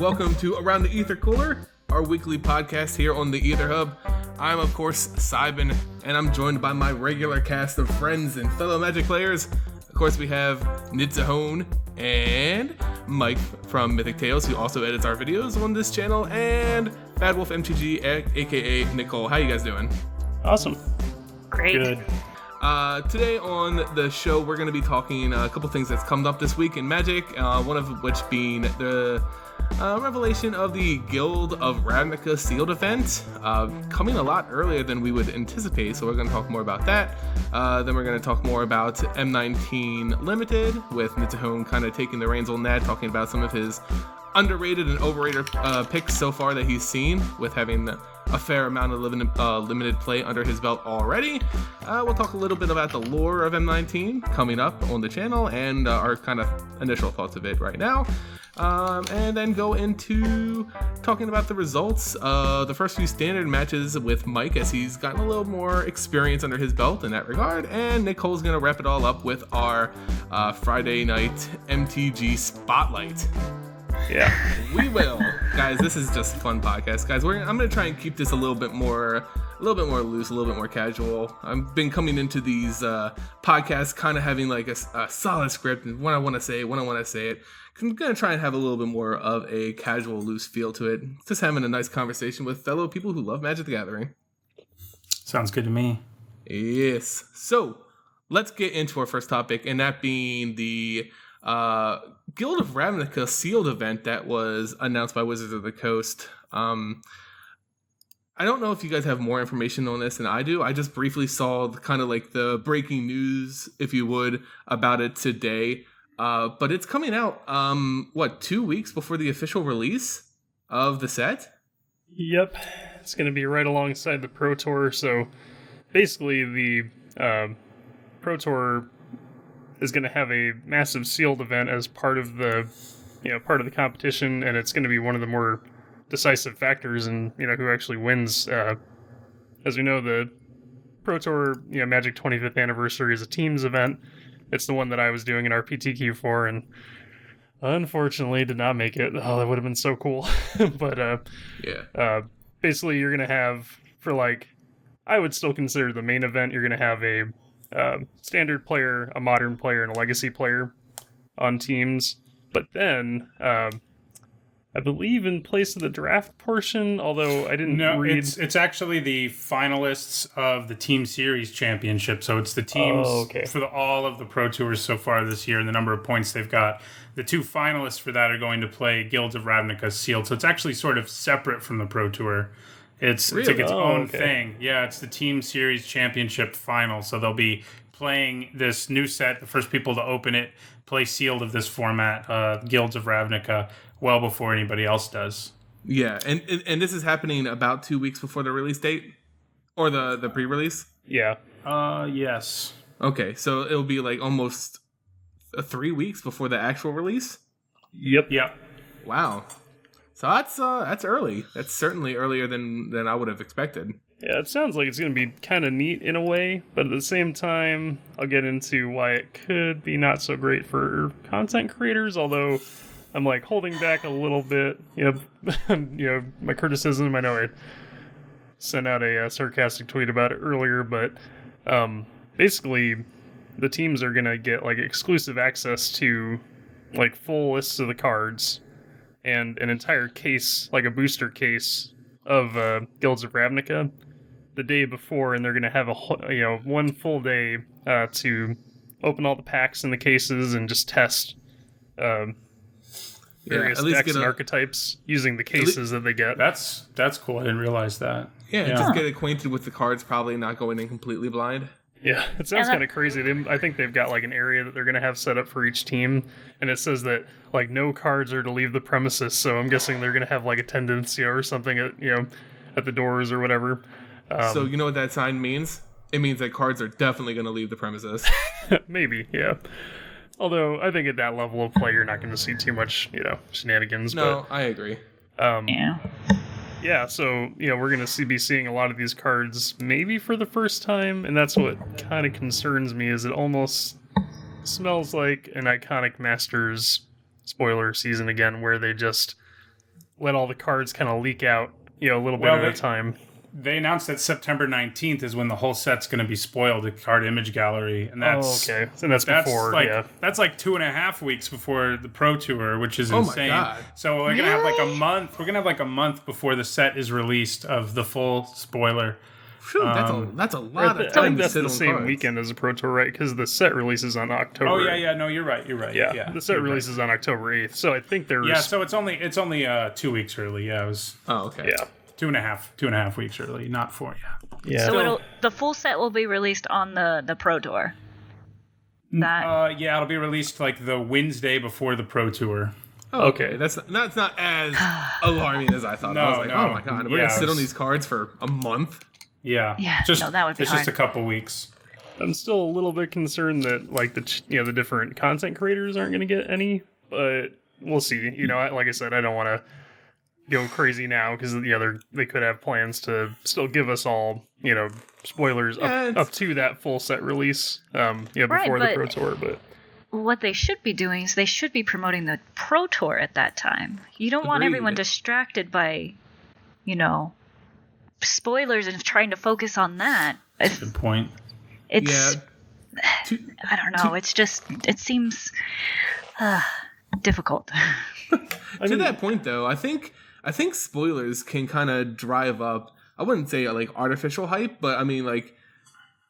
welcome to Around the Aether Cooler, our weekly podcast here on the Aether Hub. I'm, of course, Simon, and I'm joined by my regular cast of friends and fellow Magic players. Of course, we have Nitzahone and Mike from Mythic Tales, who also edits our videos on this channel, and Bad Wolf MTG, aka Nicole. How you guys doing? Awesome. Great. Good. Today on the show, we're going to be talking a couple things that's come up this week in Magic, one of which being the revelation of the Guild of Ravnica sealed event, coming a lot earlier than we would anticipate, so we're going to talk more about that. Then we're going to talk more about M19 Limited, with Nitzahone kind of taking the reins on that, talking about some of his underrated and overrated picks so far that he's seen, with having a fair amount of limited play under his belt already. We'll talk a little bit about the lore of M19 coming up on the channel and our kind of initial thoughts of it right now. And then go into talking about the results of the first few standard matches with Mike, as he's gotten a little more experience under his belt in that regard. And Nicole's going to wrap it all up with our Friday night MTG Spotlight. Yeah. We will. Guys, this is just a fun podcast. Guys, I'm going to try and keep this a little bit more loose, a little bit more casual. I've been coming into these podcasts kind of having like a solid script and when I want to say it. I'm going to try and have a little bit more of a casual, loose feel to it. Just having a nice conversation with fellow people who love Magic the Gathering. Sounds good to me. Yes. So, let's get into our first topic, and that being the Guild of Ravnica sealed event that was announced by Wizards of the Coast. I don't know if you guys have more information on this than I do. I just briefly saw kind of like the breaking news, if you would, about it today. But it's coming out, 2 weeks before the official release of the set? Yep. It's going to be right alongside the Pro Tour. So basically the Pro Tour is going to have a massive sealed event as part of the competition, and it's going to be one of the more decisive factors in, who actually wins. As we know, the Pro Tour, Magic 25th anniversary is a teams event. It's the one that I was doing an RPTQ for, and unfortunately did not make it. Oh, that would have been so cool. But basically you're going to have, I would still consider the main event, you're going to have a standard player, a modern player, and a legacy player on teams. But then, I believe in place of the draft portion, although I didn't read... it's actually the finalists of the Team Series Championship. So it's the teams for all of the Pro Tours so far this year and the number of points they've got. The two finalists for that are going to play Guilds of Ravnica sealed. So it's actually sort of separate from the Pro Tour. It's like its own thing. Yeah, it's the Team Series Championship final. So they'll be playing this new set, the first people to open it, play sealed of this format, Guilds of Ravnica, well before anybody else does. Yeah, and this is happening about 2 weeks before the release date? Or the pre-release? Yeah. Yes. Okay, so it'll be like almost 3 weeks before the actual release? Yep. Wow. So that's early. That's certainly earlier than I would have expected. Yeah, it sounds like it's going to be kind of neat in a way, but at the same time, I'll get into why it could be not so great for content creators, although I'm like holding back a little bit. My criticism, I know I sent out a sarcastic tweet about it earlier, but basically the teams are going to get like exclusive access to like full lists of the cards and an entire case, like a booster case of Guilds of Ravnica the day before, and they're going to have one full day to open all the packs in the cases and just test various decks and archetypes using the cases that they get. That's cool. I didn't realize that. Yeah, just get acquainted with the cards, probably not going in completely blind. Yeah, it sounds kind of crazy. I think they've got like an area that they're going to have set up for each team, and it says that like no cards are to leave the premises. So I'm guessing they're going to have like attendance, or something at the doors or whatever. So you know what that sign means? It means that cards are definitely going to leave the premises. Maybe, yeah. Although I think at that level of play, you're not going to see too much, shenanigans. No, I agree. Yeah, so, we're going to be seeing a lot of these cards maybe for the first time, and that's what kind of concerns me, is it almost smells like an Iconic Masters spoiler season again, where they just let all the cards kind of leak out, a little bit at a time. They announced that September 19th is when the whole set's going to be spoiled at Card Image Gallery, and that's okay. So that's before, that's like 2.5 weeks before the Pro Tour, which is insane. Oh my God. So we're gonna have like a month. We're gonna have like a month before the set is released of the full spoiler. Whew, that's a lot of time. I think that's to sit the on same cards. weekend as the Pro Tour, right? Because the set releases on October. Oh yeah. No, you're right. Yeah, the set releases on October 8th. So I think there's. Yeah, so it's only 2 weeks early. Yeah, it was. Oh, okay. Yeah. 2.5 weeks early, not 4. Yeah. So the full set will be released on the Pro Tour. It'll be released like the Wednesday before the Pro Tour. Oh, okay, that's not as alarming as I thought. I was like, oh my God, we're gonna sit on these cards for a month. Yeah. That would be It's hard. just a couple weeks. I'm still a little bit concerned that like the different content creators aren't going to get any, but we'll see. Like I said, I don't want to go crazy now because they could have plans to still give us all spoilers up to that full set release before the Pro Tour. But what they should be doing is they should be promoting the Pro Tour at that time. You don't want everyone distracted by spoilers and trying to focus on that. That's a good point. It's I don't know. It's just it seems difficult. To that point, though, I think spoilers can kind of drive up. I wouldn't say like artificial hype, but I mean like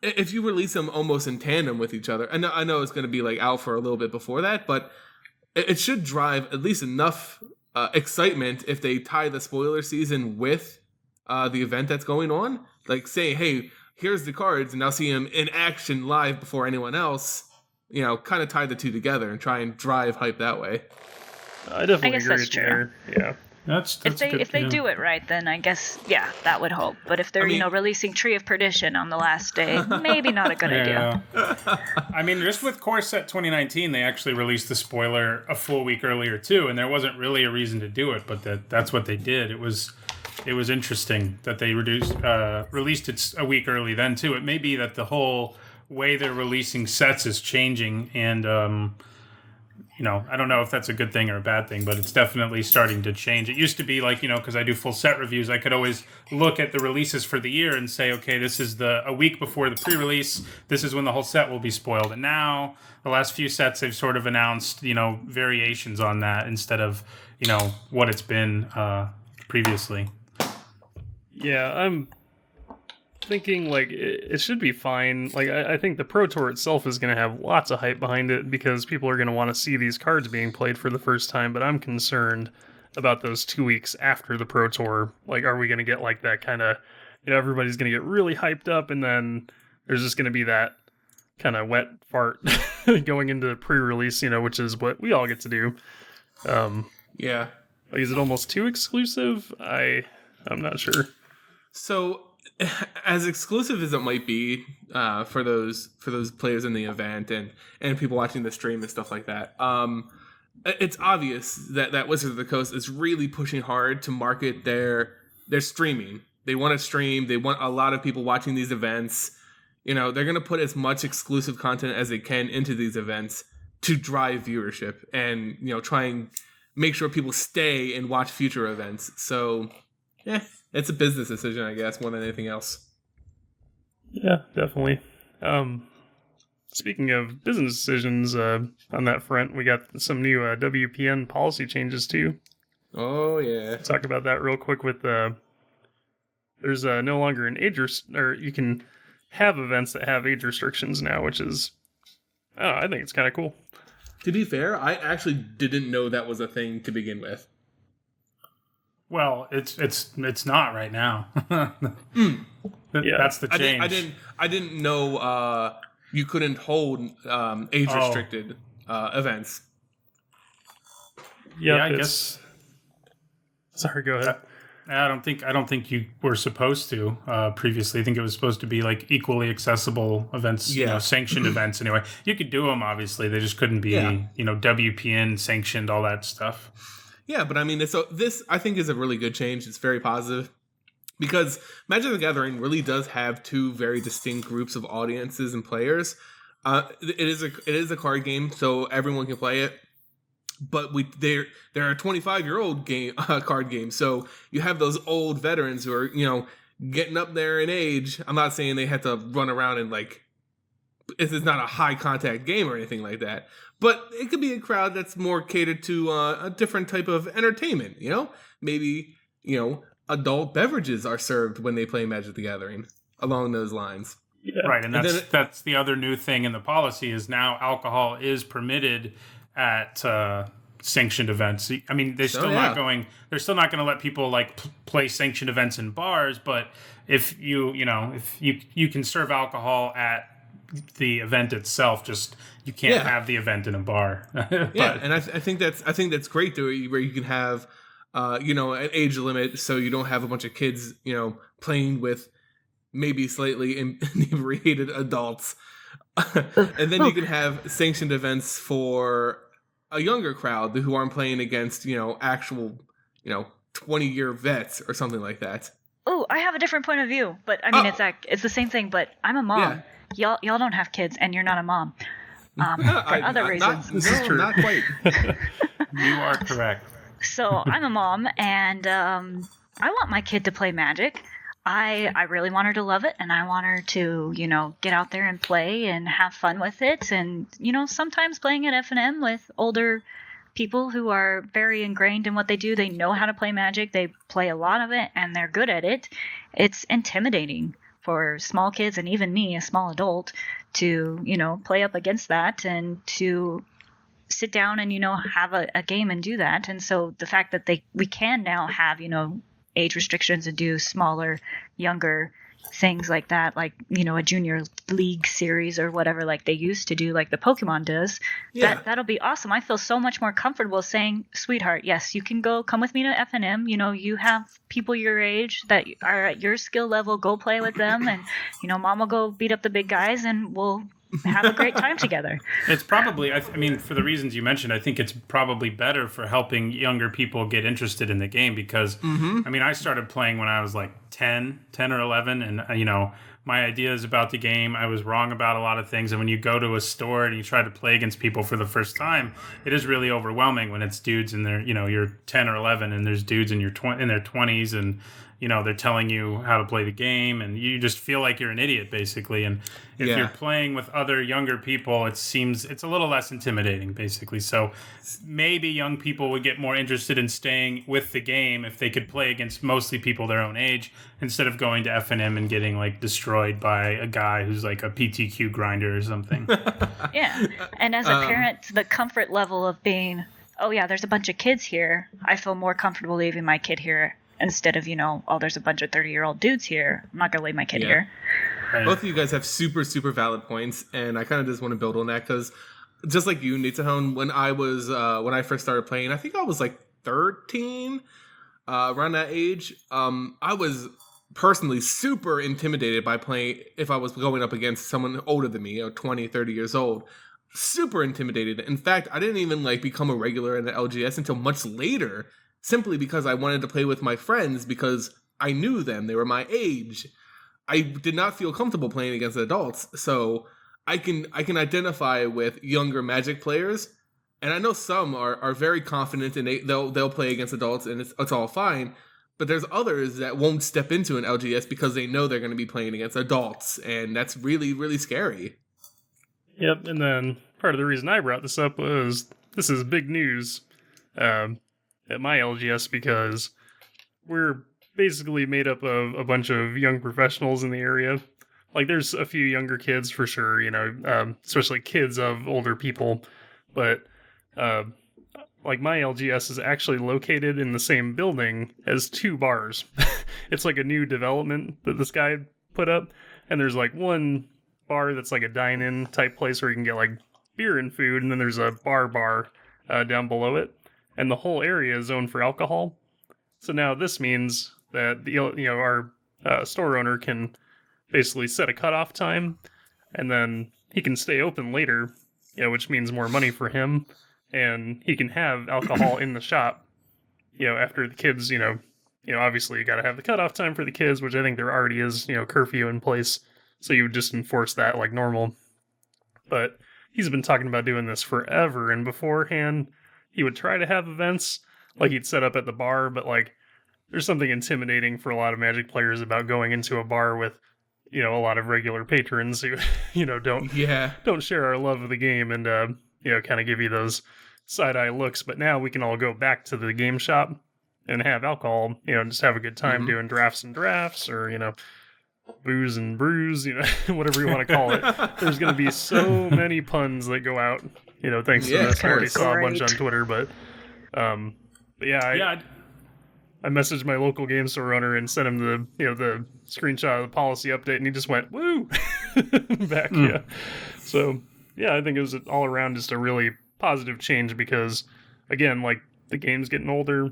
if you release them almost in tandem with each other. And I know it's going to be like out for a little bit before that, but it should drive at least enough excitement if they tie the spoiler season with the event that's going on. Like say, hey, here's the cards, and I'll see them in action live before anyone else. Kind of tie the two together and try and drive hype that way. I definitely guess agree that's with true. you there. Yeah. That's if they do it right, then I guess that would help. But if they're releasing Tree of Perdition on the last day, maybe not a good idea. I mean, just with Core Set 2019, they actually released the spoiler a full week earlier too, and there wasn't really a reason to do it, but that's what they did. It was interesting that they released it a week early then too. It may be that the whole way they're releasing sets is changing, and I don't know if that's a good thing or a bad thing, but it's definitely starting to change. It used to be like, because I do full set reviews, I could always look at the releases for the year and say, okay, this is a week before the pre-release. This is when the whole set will be spoiled. And now the last few sets, they've sort of announced, variations on that instead of, what it's been previously. Yeah, I'm thinking like it should be fine. Like I think the Pro Tour itself is going to have lots of hype behind it because people are going to want to see these cards being played for the first time. But I'm concerned about those 2 weeks after the Pro Tour. Like, are we going to get like that kind of, everybody's going to get really hyped up, and then there's just going to be that kind of wet fart going into the pre-release, which is what we all get to do. Yeah. Like, is it almost too exclusive? I'm not sure. So, as exclusive as it might be for those players in the event and people watching the stream and stuff like that, it's obvious that Wizards of the Coast is really pushing hard to market their streaming. They want to stream. They want a lot of people watching these events. They're going to put as much exclusive content as they can into these events to drive viewership and try and make sure people stay and watch future events. So, it's a business decision, I guess, more than anything else. Yeah, definitely. Speaking of business decisions, on that front, we got some new WPN policy changes too. Oh yeah. Let's talk about that real quick. With there's no longer an age or you can have events that have age restrictions now, which is, I think it's kind of cool. To be fair, I actually didn't know that was a thing to begin with. Well, it's not right now. Yeah. That's the change. I didn't know you couldn't hold age restricted events. Yeah, I guess. Sorry, go ahead. I don't think you were supposed to previously. I think it was supposed to be like equally accessible events, sanctioned events. Anyway, you could do them. Obviously, they just couldn't be WPN sanctioned, all that stuff. Yeah, but I mean, so this I think is a really good change. It's very positive because Magic the Gathering really does have two very distinct groups of audiences and players. It is a card game, so everyone can play it. but they're a 25-year-old game card game, so you have those old veterans who are getting up there in age. I'm not saying they have to run around and this is not a high contact game or anything like that, but it could be a crowd that's more catered to a different type of entertainment. Maybe adult beverages are served when they play Magic the Gathering, along those lines. Yeah. Right, and that's the other new thing in the policy is now alcohol is permitted at sanctioned events. I mean, they're still not going to let people play sanctioned events in bars, but if you can serve alcohol at the event itself, just you can't have the event in a bar. And I think that's great though, where you can have an age limit, so you don't have a bunch of kids playing with maybe slightly inebriated adults. And then you can have sanctioned events for a younger crowd who aren't playing against, actual, 20-year vets or something like that. Oh, I have a different point of view, but I mean, it's the same thing, but I'm a mom. Yeah. Y'all don't have kids, and you're not a mom. For other reasons. This is true. Not quite. You are correct. So I'm a mom, and I want my kid to play Magic. I really want her to love it, and I want her to, get out there and play and have fun with it. And, sometimes playing at F&M with older people who are very ingrained in what they do, they know how to play Magic, they play a lot of it, and they're good at it. It's intimidating for small kids, and even me, a small adult, to, play up against that and to sit down and, have a game and do that. And so the fact that we can now have, age restrictions and do smaller, younger things like that, like, a junior league series or whatever, like they used to do, like the Pokemon does. That'll be awesome. I feel so much more comfortable saying, sweetheart, yes, you can come with me to F&M. You have people your age that are at your skill level, go play with them, and mom will go beat up the big guys, and we'll have a great time together. It's probably, I mean, for the reasons you mentioned, I think it's probably better for helping younger people get interested in the game because, I mean, I started playing when I was 10 or 11, and, my ideas about the game, I was wrong about a lot of things. And when you go to a store and you try to play against people for the first time, it is really overwhelming when it's dudes in their, you're 10 or 11 and there's dudes in their 20s and, they're telling you how to play the game, and you just feel like you're an idiot, basically. And if you're playing with other younger people, it's a little less intimidating, basically. So maybe young people would get more interested in staying with the game if they could play against mostly people their own age, instead of going to F&M and getting destroyed by a guy who's a PTQ grinder or something. Yeah. And as a parent, the comfort level of being, there's a bunch of kids here, I feel more comfortable leaving my kid here. Instead of, there's a bunch of 30-year-old dudes here, I'm not going to leave my kid here. Both of you guys have super, super valid points, and I kind of just want to build on that because just like you, Nitsuhone, when I first started playing, I think I was 13, around that age. I was personally super intimidated by playing if I was going up against someone older than me, 20, 30 years old. Super intimidated. In fact, I didn't even become a regular in the LGS until much later, simply because I wanted to play with my friends because I knew them. They were my age. I did not feel comfortable playing against adults, so I can identify with younger Magic players, and I know some are very confident and they'll play against adults and it's all fine. But there's others that won't step into an LGS because they know they're going to be playing against adults, and that's really, really scary. Yep, and then part of the reason I brought this up was this is big news at my LGS because we're basically made up of a bunch of young professionals in the area. There's a few younger kids for sure, especially kids of older people, but my LGS is actually located in the same building as 2 bars. It's a new development that this guy put up, and there's one bar that's a dine-in type place where you can get beer and food, and then there's a bar down below it. And the whole area is zoned for alcohol. So now this means that our store owner can basically set a cutoff time, and then he can stay open later, which means more money for him, and he can have alcohol in the shop. After the kids, obviously you got to have the cutoff time for the kids, which I think there already is, curfew in place, so you would just enforce that like normal. But he's been talking about doing this forever, and beforehand, he would try to have events, like he'd set up at the bar, but like there's something intimidating for a lot of Magic players about going into a bar with, a lot of regular patrons who, don't share our love of the game and, kind of give you those side-eye looks. But now we can all go back to the game shop and have alcohol, and just have a good time doing drafts and drafts, or, booze and brews, whatever you want to call it. There's going to be so many puns that go out, thanks to this. I already saw a bunch on Twitter, but I messaged my local game store owner and sent him the screenshot of the policy update, and he just went, woo, back, So, I think it was all around just a really positive change because, again, like, the game's getting older,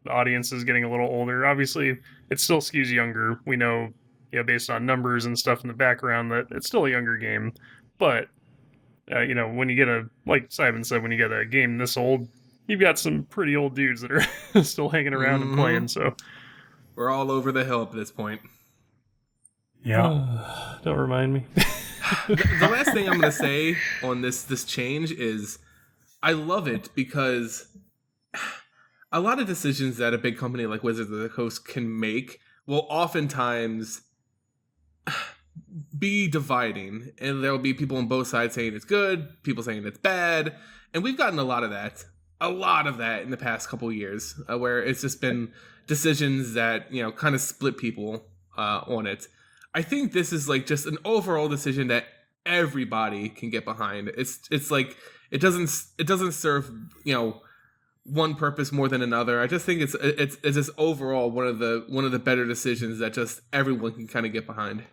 the audience is getting a little older. Obviously, it still skews younger. We know, based on numbers and stuff in the background, that it's still a younger game. But, when you get like Simon said, when you get a game this old, you've got some pretty old dudes that are still hanging around and playing, so... We're all over the hill at this point. Yeah. Don't remind me. The last thing I'm going to say on this change is I love it because a lot of decisions that a big company like Wizards of the Coast can make will oftentimes be dividing, and there will be people on both sides saying it's good, people saying it's bad, and we've gotten a lot of that in the past couple years, where it's just been decisions that, kind of split people on it. I think this is like just an overall decision that everybody can get behind. It's like it doesn't serve, one purpose more than another. I just think it's just overall one of the better decisions that just everyone can kind of get behind.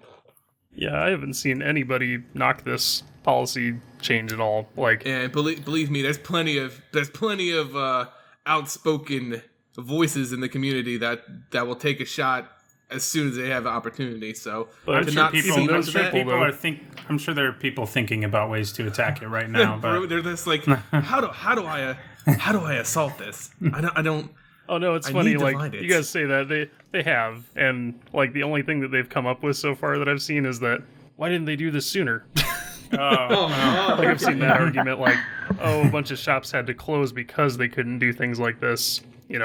Yeah, I haven't seen anybody knock this policy change at all. Like, and believe me, there's plenty of outspoken voices in the community that will take a shot as soon as they have an opportunity. So, I'm sure there are people thinking about ways to attack it right now. But they're just like, how do I assault this? I don't. Oh no, it's funny. Like, you guys say that they have, and like the only thing that they've come up with so far that I've seen is that why didn't they do this sooner? Like I've seen that argument, like, a bunch of shops had to close because they couldn't do things like this.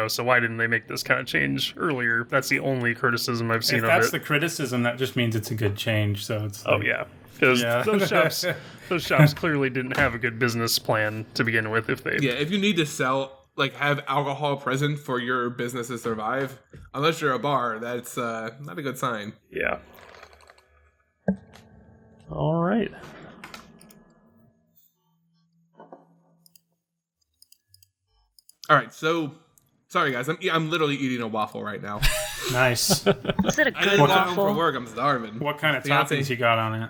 So why didn't they make this kind of change earlier? That's the only criticism I've seen of it. If that's the criticism, that just means it's a good change. So it's like, because those shops clearly didn't have a good business plan to begin with. If you need to sell, like, have alcohol present for your business to survive, unless you're a bar, that's not a good sign. Yeah. All right. All right, so sorry guys, I'm literally eating a waffle right now. Nice. Is it a good I didn't go waffle? home for work. I'm starving. What kind of toppings you got on it?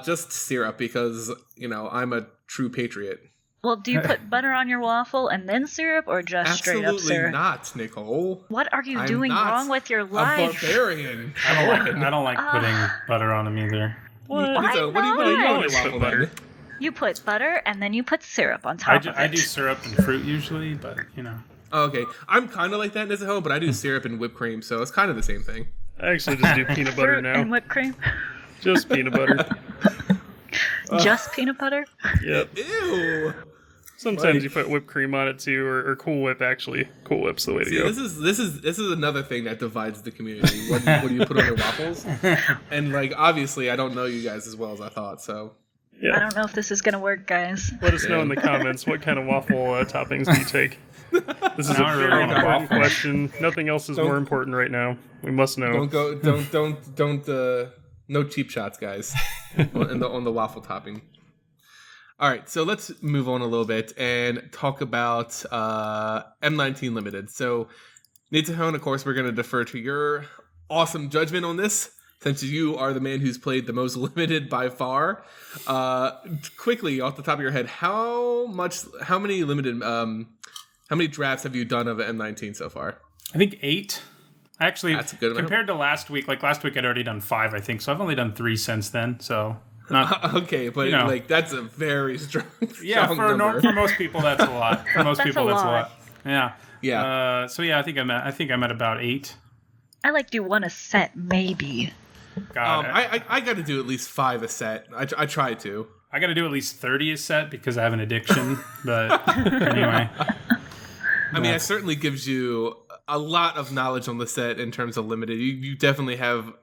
Just syrup because I'm a true patriot. Well, do you put butter on your waffle and then syrup, or just straight up syrup? Absolutely not, Nicole. What are you I'm doing not wrong with your life? A barbarian. I don't like putting butter on them either. Why What do you call your waffle butter? You put butter and then you put syrup on top of it. I do syrup and fruit usually, but Oh, okay, I'm kind of like that in this at home, but I do syrup and whipped cream, so it's kind of the same thing. I actually just do peanut butter Fruit now. and whipped cream? Just peanut butter. Just peanut butter? Yep. Ew. Sometimes you put whipped cream on it too, or Cool Whip. Actually, Cool Whip's the way to go. This is another thing that divides the community. What do you put on your waffles? And like, obviously, I don't know you guys as well as I thought. So Yeah. I don't know if this is gonna work, guys. Let us know in the comments what kind of waffle toppings do you take. This is a very important question. Nothing else is more important right now. We must know. Don't no cheap shots, guys, on the waffle topping. All right, so let's move on a little bit and talk about M19 Limited. So, Nitsuhone, of course, we're going to defer to your awesome judgment on this, since you are the man who's played the most limited by far. Quickly, off the top of your head, how many drafts have you done of M19 so far? I think 8. Actually, that's a good amount. Compared to last week, like last week I'd already done 5, I think. So I've only done 3 since then. So not okay, but like that's a very strong number. For most people that's a lot. For most people that's a lot. Yeah. Yeah. So yeah, I think I'm at about 8. I like do one a set, maybe. I got to do at least 5 a set. I try to. I got to do at least 30 a set because I have an addiction. But anyway. I mean, it certainly gives you a lot of knowledge on the set in terms of limited. You definitely have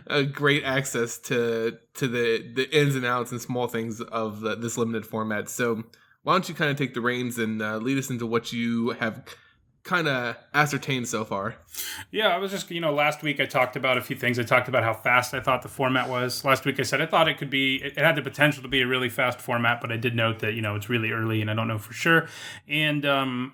a great access to the ins and outs and small things of this limited format. So why don't you kind of take the reins and lead us into what you have kind of ascertained so far? Yeah, I was just, last week I talked about a few things. I talked about how fast I thought the format was. Last week I said I thought it had the potential to be a really fast format, but I did note that, it's really early and I don't know for sure. And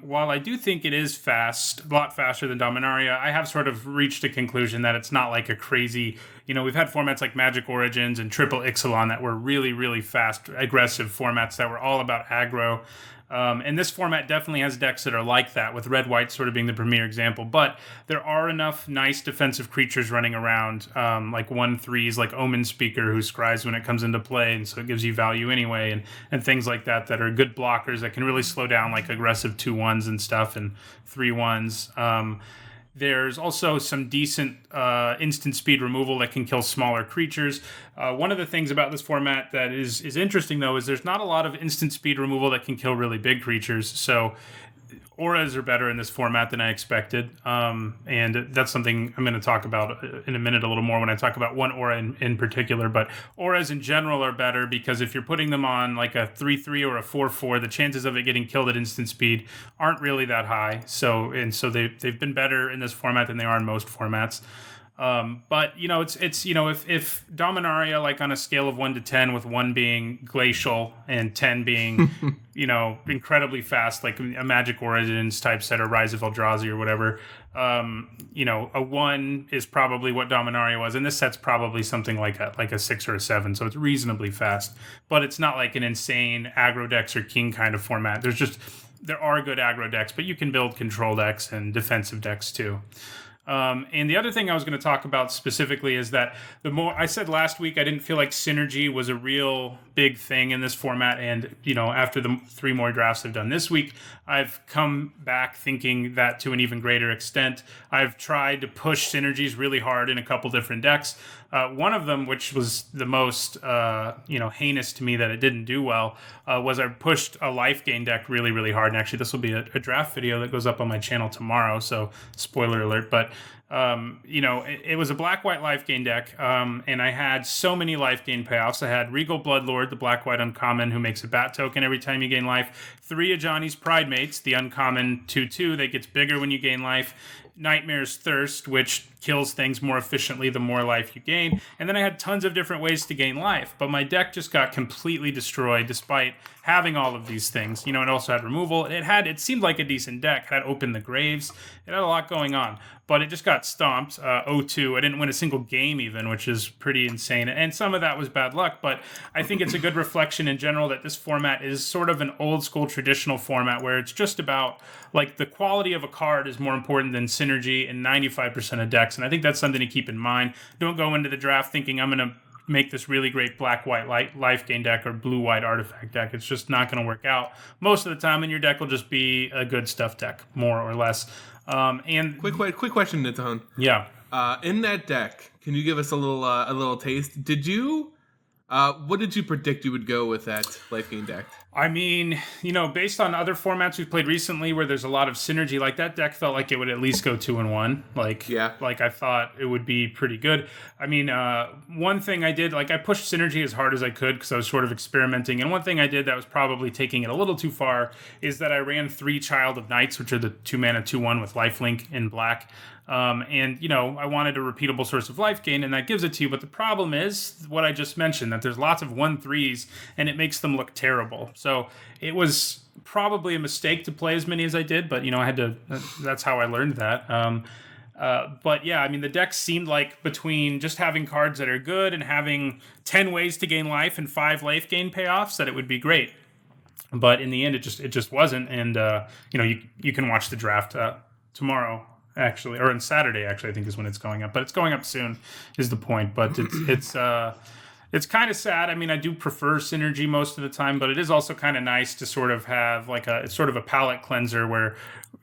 while I do think it is fast, a lot faster than Dominaria, I have sort of reached a conclusion that it's not like a crazy, we've had formats like Magic Origins and Triple Ixalan that were really, really fast, aggressive formats that were all about aggro. And this format definitely has decks that are like that, with red-white sort of being the premier example. But there are enough nice defensive creatures running around, like 1/3s, like Omen Speaker, who scries when it comes into play, and so it gives you value anyway, and things like that are good blockers that can really slow down like aggressive 2/1s and stuff, and 3/1s. There's also some decent instant speed removal that can kill smaller creatures. One of the things about this format that is interesting, though, is there's not a lot of instant speed removal that can kill really big creatures. So auras are better in this format than I expected. And that's something I'm going to talk about in a minute a little more when I talk about one aura in particular. But auras in general are better because if you're putting them on like a 3/3 or a 4/4, the chances of it getting killed at instant speed aren't really that high. So they've been better in this format than they are in most formats. But if Dominaria, like on a scale of 1 to 10, with 1 being glacial and 10 being incredibly fast, like a Magic Origins type set or Rise of Eldrazi or whatever, a 1 is probably what Dominaria was, and this set's probably something like a 6 or a 7, so it's reasonably fast, but it's not like an insane aggro decks or king kind of format. There are good aggro decks, but you can build control decks and defensive decks too. And the other thing I was going to talk about specifically is that I said last week I didn't feel like synergy was a real big thing in this format, and after the 3 more drafts I've done this week, I've come back thinking that to an even greater extent. I've tried to push synergies really hard in a couple different decks. One of them, which was the most heinous to me that it didn't do well, was I pushed a life gain deck really, really hard. And actually, this will be a draft video that goes up on my channel tomorrow, so spoiler alert. But it was a black-white life gain deck, and I had so many life gain payoffs. I had Regal Bloodlord, the black-white uncommon, who makes a bat token every time you gain life. 3 Ajani's Pridemates, the uncommon 2/2 that gets bigger when you gain life. Nightmare's Thirst, which kills things more efficiently the more life you gain. And then I had tons of different ways to gain life, but my deck just got completely destroyed despite having all of these things. It also had removal. It seemed like a decent deck. It had Open the Graves. It had a lot going on, but it just got stomped 0-2. I didn't win a single game even, which is pretty insane. And some of that was bad luck, but I think it's a good reflection in general that this format is sort of an old school traditional format where it's just about like the quality of a card is more important than synergy in 95% of decks. And I think that's something to keep in mind. Don't go into the draft thinking I'm going to make this really great black-white life gain deck or blue-white artifact deck. It's just not going to work out most of the time, and your deck will just be a good stuff deck, more or less. And quick question, Nitone. Yeah. In that deck, can you give us a little taste? What did you predict you would go with that life gain deck? I mean, based on other formats we've played recently where there's a lot of synergy, like that deck felt like it would at least go 2-1. Like I thought it would be pretty good. I mean, one thing I did, like I pushed synergy as hard as I could because I was sort of experimenting. And one thing I did that was probably taking it a little too far is that I ran 3 Child of Knights, which are the 2-mana 2/1 with lifelink in black. I wanted a repeatable source of life gain, and that gives it to you. But the problem is what I just mentioned, that there's lots of 1/3s, and it makes them look terrible. So it was probably a mistake to play as many as I did, but, I had to, that's how I learned that. But yeah, I mean, the deck seemed like between just having cards that are good and having 10 ways to gain life and 5 life gain payoffs, that it would be great. But in the end, it just wasn't. And, you can watch the draft tomorrow. Actually, or on Saturday, actually, I think is when it's going up. But it's going up soon, is the point. But it's kind of sad. I mean, I do prefer synergy most of the time, but it is also kind of nice to sort of have like it's sort of a palate cleanser where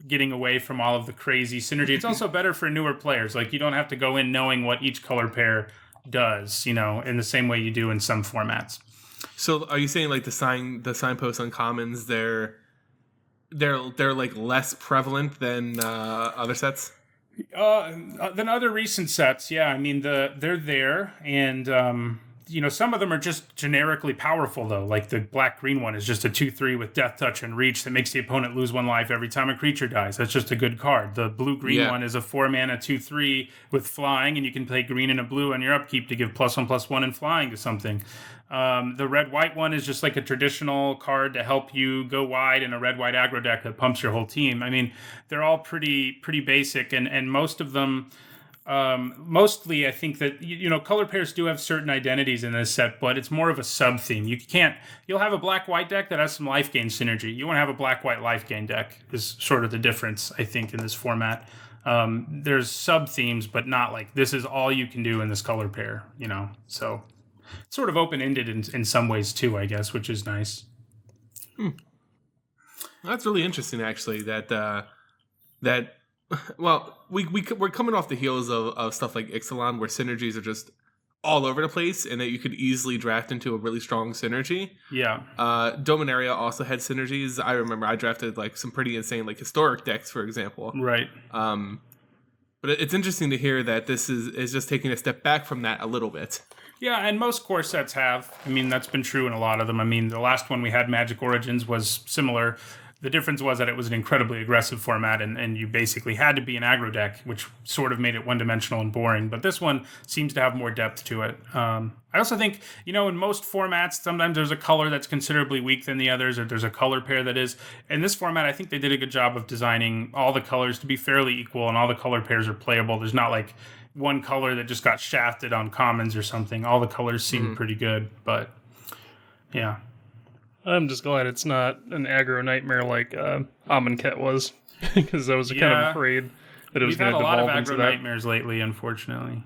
getting away from all of the crazy synergy. It's also better for newer players. Like you don't have to go in knowing what each color pair does, in the same way you do in some formats. So are you saying like the signposts on commons they're like less prevalent than other sets? Than other recent sets, yeah. I mean, they're there, and some of them are just generically powerful though. Like the black-green one is just a 2/3 with Death Touch and Reach that makes the opponent lose 1 life every time a creature dies. That's just a good card. The blue-green one is a 4-mana 2/3 with flying, and you can play green and a blue on your upkeep to give +1/+1 and flying to something. The red-white one is just like a traditional card to help you go wide in a red-white aggro deck that pumps your whole team. I mean, they're all pretty basic, and most of them, mostly I think that, color pairs do have certain identities in this set, but it's more of a sub-theme. You'll have a black-white deck that has some life gain synergy. You won't have a black-white life gain deck is sort of the difference, I think, in this format. There's sub-themes, but not like this is all you can do in this color pair, so... sort of open-ended in some ways too, I guess, which is nice. That's really interesting, actually. Well, we're coming off the heels of stuff like Ixalan, where synergies are just all over the place, and that you could easily draft into a really strong synergy. Yeah. Dominaria also had synergies. I remember I drafted like some pretty insane like historic decks, for example. Right. But it's interesting to hear that this is just taking a step back from that a little bit. Yeah, and most core sets have. I mean, that's been true in a lot of them. I mean, the last one we had, Magic Origins, was similar. The difference was that it was an incredibly aggressive format, and you basically had to be an aggro deck, which sort of made it one-dimensional and boring. But this one seems to have more depth to it. I also think, in most formats, sometimes there's a color that's considerably weak than the others, or there's a color pair that is. In this format, I think they did a good job of designing all the colors to be fairly equal, and all the color pairs are playable. There's not like one color that just got shafted on commons or something. All the colors seem pretty good, but yeah. I'm just glad it's not an aggro nightmare like Amonkhet was, because I was kind of afraid that it was going to devolve into that. We've had a lot of aggro nightmares lately, unfortunately.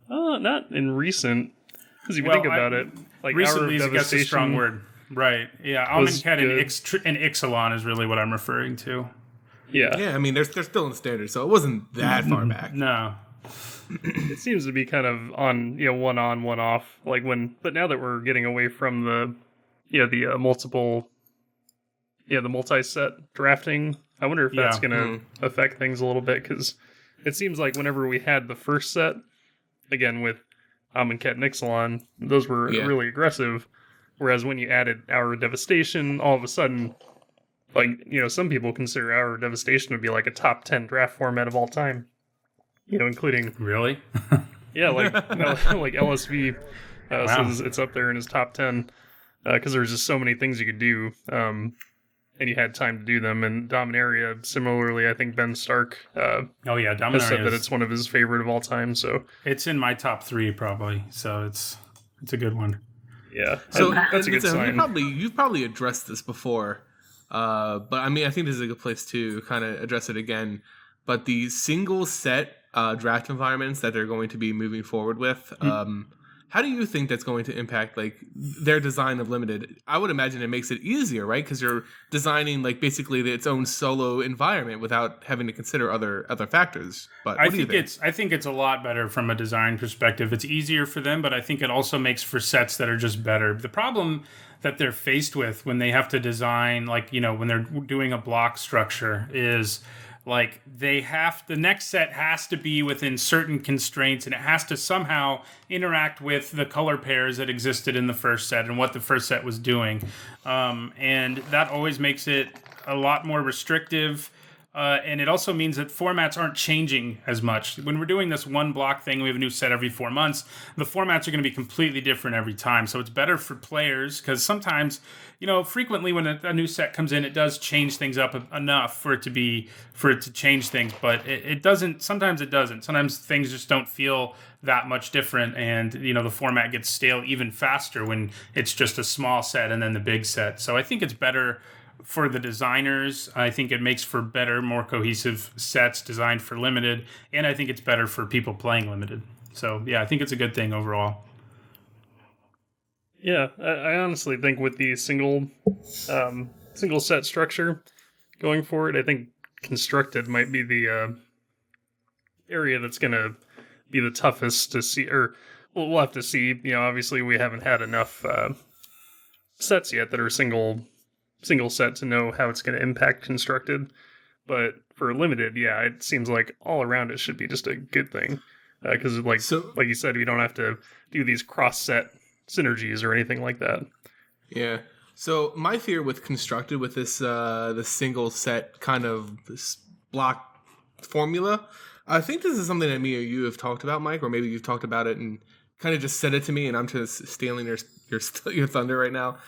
Not in recent, because if you think about it, like recently Hour of is a strong Devastation word, right? Yeah, Amonkhet and Ixalan is really what I'm referring to. Yeah, I mean, they're still in standard, so it wasn't that far back. No. It seems to be kind of on, one on, one off. But now that we're getting away from the multi-set drafting, I wonder if that's going to affect things a little bit, because it seems like whenever we had the first set, again with Amonkhet and Ixalan, those were really aggressive. Whereas when you added Hour of Devastation, all of a sudden, some people consider Hour of Devastation to be like a top 10 draft format of all time. Including... Really? Yeah, like LSV says it's up there in his top 10, because there's just so many things you could do, and you had time to do them. And Dominaria, similarly, I think Ben Stark Dominaria has said that it's one of his favorite of all time. So it's in my top 3 probably. So it's a good one. Yeah, so that's a good sign. You've probably addressed this before, but I mean, I think this is a good place to kind of address it again. But the single set draft environments that they're going to be moving forward with, how do you think that's going to impact like their design of Limited? I would imagine it makes it easier, right? Because you're designing like basically its own solo environment without having to consider other factors. But I think it's a lot better from a design perspective. It's easier for them, but I think it also makes for sets that are just better. The problem that they're faced with when they have to design, when they're doing a block structure is, like, the next set has to be within certain constraints, and it has to somehow interact with the color pairs that existed in the first set and what the first set was doing. And that always makes it a lot more restrictive. And it also means that formats aren't changing as much. When we're doing this one block thing, we have a new set every 4 months, the formats are going to be completely different every time. So it's better for players, because sometimes, frequently when a new set comes in, it does change things up enough for it to change things, but it doesn't. Sometimes it doesn't. Sometimes things just don't feel that much different, and the format gets stale even faster when it's just a small set and then the big set. So I think it's better for the designers. I think it makes for better, more cohesive sets designed for Limited, and I think it's better for people playing Limited. So yeah, I think it's a good thing overall. Yeah, I honestly think with the single set structure going forward, I think Constructed might be the area that's going to be the toughest to see, or we'll have to see. Obviously we haven't had enough sets yet that are single set to know how it's going to impact constructed. But for limited, yeah, it seems like all around it should be just a good thing. Because like you said, we don't have to do these cross-set synergies or anything like that. Yeah. So my fear with constructed with this the single set kind of block formula, I think this is something that me or you have talked about, Mike, or maybe you've talked about it and kind of just said it to me, and I'm just stealing your thunder right now.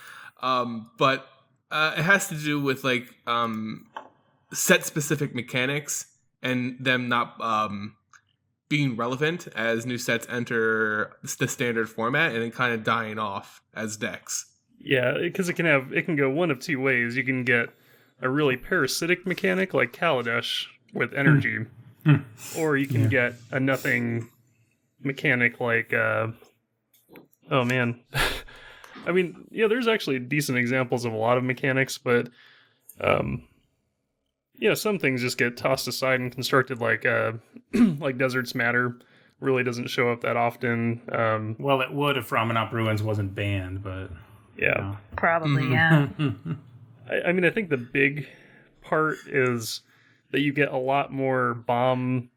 But it has to do with like set specific mechanics and them not being relevant as new sets enter the standard format and then kind of dying off as decks. Yeah, because it can go one of two ways. You can get a really parasitic mechanic like Kaladesh with energy, or you can get a nothing mechanic like oh man. I mean, yeah, there's actually decent examples of a lot of mechanics, but yeah, some things just get tossed aside and constructed like like Desert's Matter really doesn't show up that often. Well, it would if Ramanop Ruins wasn't banned, but yeah. Probably, yeah. I mean, I think the big part is that you get a lot more bomb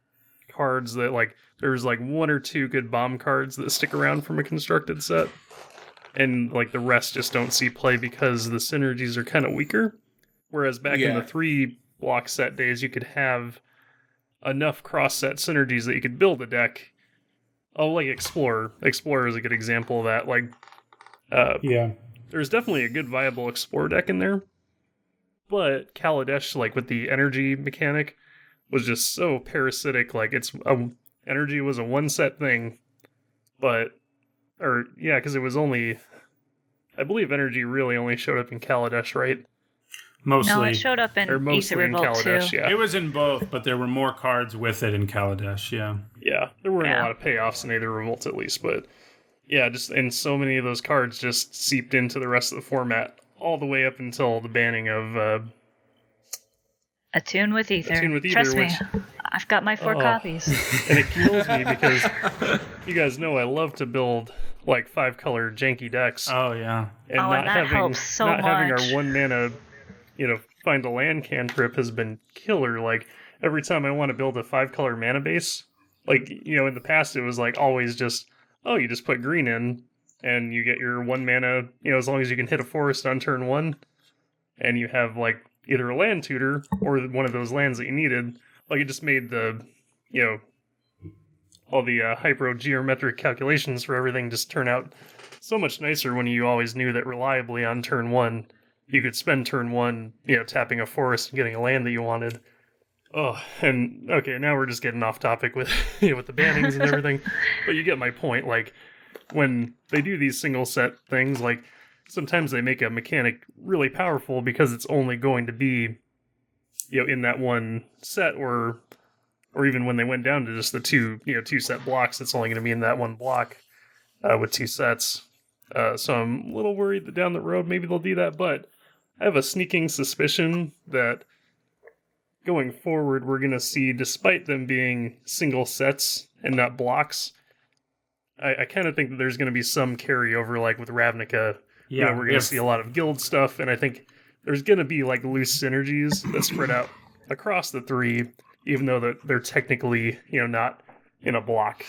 cards that, like, there's like one or two good bomb cards that stick around from a constructed set. And, like, the rest just don't see play because the synergies are kind of weaker. Whereas back in the 3-block set days, you could have enough cross-set synergies that you could build a deck. Oh, like Explorer. Explorer is a good example of that. Like, there's definitely a good viable Explorer deck in there. But Kaladesh, like, with the energy mechanic, was just so parasitic. Like, energy was a one-set thing. Because it was only... I believe energy really only showed up in Kaladesh, right? Mostly. No, it showed up in Aether Revolt Kaladesh, too. yeah. It was in both, but there were more cards with it in Kaladesh, yeah. Yeah, there weren't a lot of payoffs in Aether Revolt at least, but yeah, and so many of those cards just seeped into the rest of the format all the way up until the banning of Attune with Aether. Attune with Aether, Trust me, I've got my 4 copies. And it kills me because you guys know I love to build like 5-color janky decks. Oh yeah. And that helps so much. Not having our 1 mana, find a land cantrip has been killer. Like every time I want to build a 5-color mana base, like, in the past it was like always just, you just put green in and you get your 1 mana, as long as you can hit a forest on turn 1 and you have like either a land tutor or one of those lands that you needed. Like it just made the, all the hypergeometric calculations for everything just turn out so much nicer when you always knew that reliably on turn 1 you could spend turn 1, tapping a forest and getting a land that you wanted. Oh, and okay, now we're just getting off topic with with the bannings and everything. But you get my point. Like when they do these single set things, like sometimes they make a mechanic really powerful because it's only going to be, in that one set, or even when they went down to just the 2 set blocks, it's only going to be in that one block with 2 sets. So I'm a little worried that down the road maybe they'll do that, but I have a sneaking suspicion that going forward we're going to see, despite them being single sets and not blocks, I kind of think that there's going to be some carryover, like with Ravnica. Yeah, we're going to see a lot of guild stuff, and I think there's going to be like loose synergies that spread out across the 3, even though they're technically, not in a block,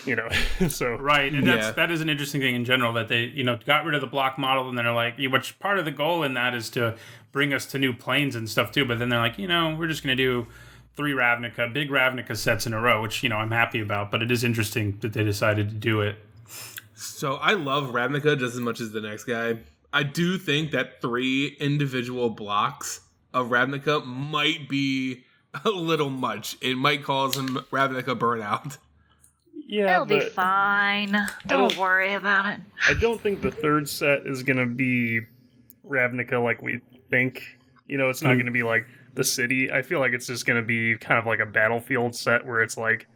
so right. And that is an interesting thing in general, that they got rid of the block model, and then they're like, which part of the goal in that is to bring us to new planes and stuff too, but then they're like, we're just going to do 3 big Ravnica sets in a row, which I'm happy about, but it is interesting that they decided to do it. So I love Ravnica just as much as the next guy. I do think that 3 individual blocks of Ravnica might be a little much. It might cause some Ravnica burnout. Yeah, it'll be fine. Don't worry about it. I don't think the 3rd set is going to be Ravnica like we think. It's not going to be like the city. I feel like it's just going to be kind of like a battlefield set where it's like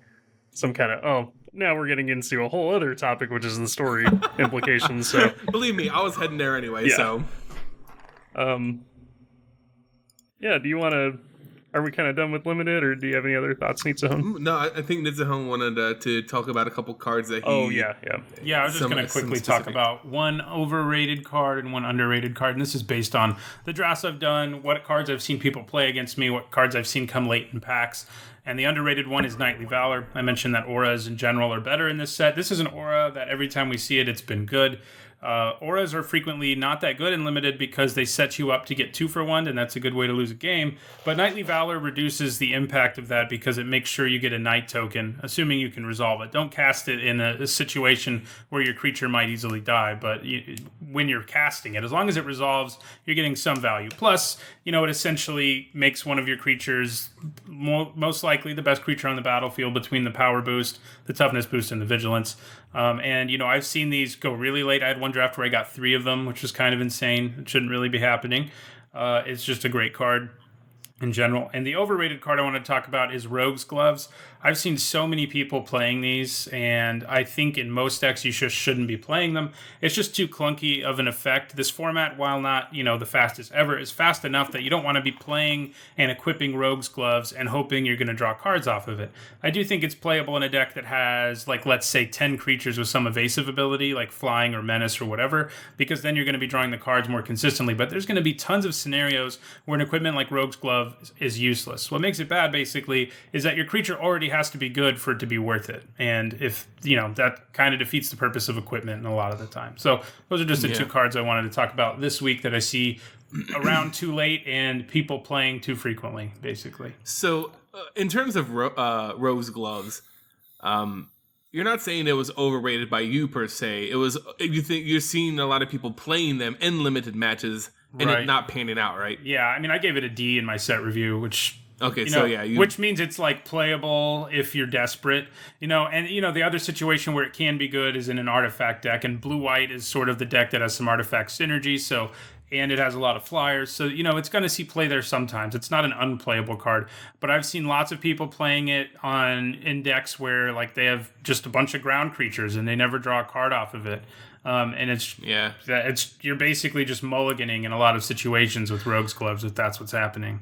some kind of, now we're getting into a whole other topic, which is the story implications. So believe me, I was heading there anyway. Yeah. So, do you want to are we kind of done with limited, or do you have any other thoughts, Nitsuhone? No, I think Nitsuhone wanted to talk about a couple cards that he... Oh, yeah. Yeah, I was just going to quickly talk about one overrated card and one underrated card, and this is based on the drafts I've done, what cards I've seen people play against me, what cards I've seen come late in packs. And the underrated one is Knightly Valor. I mentioned that auras in general are better in this set. This is an aura that every time we see it, it's been good. Auras are frequently not that good in limited because they set you up to get 2-for-1, and that's a good way to lose a game. But Knightly Valor reduces the impact of that because it makes sure you get a Knight token, assuming you can resolve it. Don't cast it in a situation where your creature might easily die, but when you're casting it, as long as it resolves, you're getting some value. Plus, it essentially makes one of your creatures most likely the best creature on the battlefield between the power boost, the toughness boost, and the vigilance. And I've seen these go really late. I had one draft where I got 3 of them, which was kind of insane. It shouldn't really be happening. It's just a great card in general. And the overrated card I want to talk about is Rogue's Gloves. I've seen so many people playing these, and I think in most decks you just shouldn't be playing them. It's just too clunky of an effect. This format, while not, the fastest ever, is fast enough that you don't want to be playing and equipping Rogue's Gloves and hoping you're going to draw cards off of it. I do think it's playable in a deck that has, let's say 10 creatures with some evasive ability, like Flying or Menace or whatever, because then you're going to be drawing the cards more consistently. But there's going to be tons of scenarios where an equipment like Rogue's Glove is useless. What makes it bad, basically, is that your creature already has to be good for it to be worth it. And if, that kind of defeats the purpose of equipment a lot of the time. So those are just the 2 cards I wanted to talk about this week that I see around too late and people playing too frequently, basically. So in terms of Rogue's Gloves, you're not saying it was overrated by you per se. It was, you think you're seeing a lot of people playing them in limited matches and it not panning out, right? Yeah, I gave it a D in my set review, which... Okay, which means it's playable if you're desperate, and the other situation where it can be good is in an artifact deck, and blue-white is sort of the deck that has some artifact synergy, and it has a lot of flyers, so it's going to see play there sometimes. It's not an unplayable card, but I've seen lots of people playing it in decks where they have just a bunch of ground creatures and they never draw a card off of it. And you're basically just mulliganing in a lot of situations with Rogue's Gloves if that's what's happening.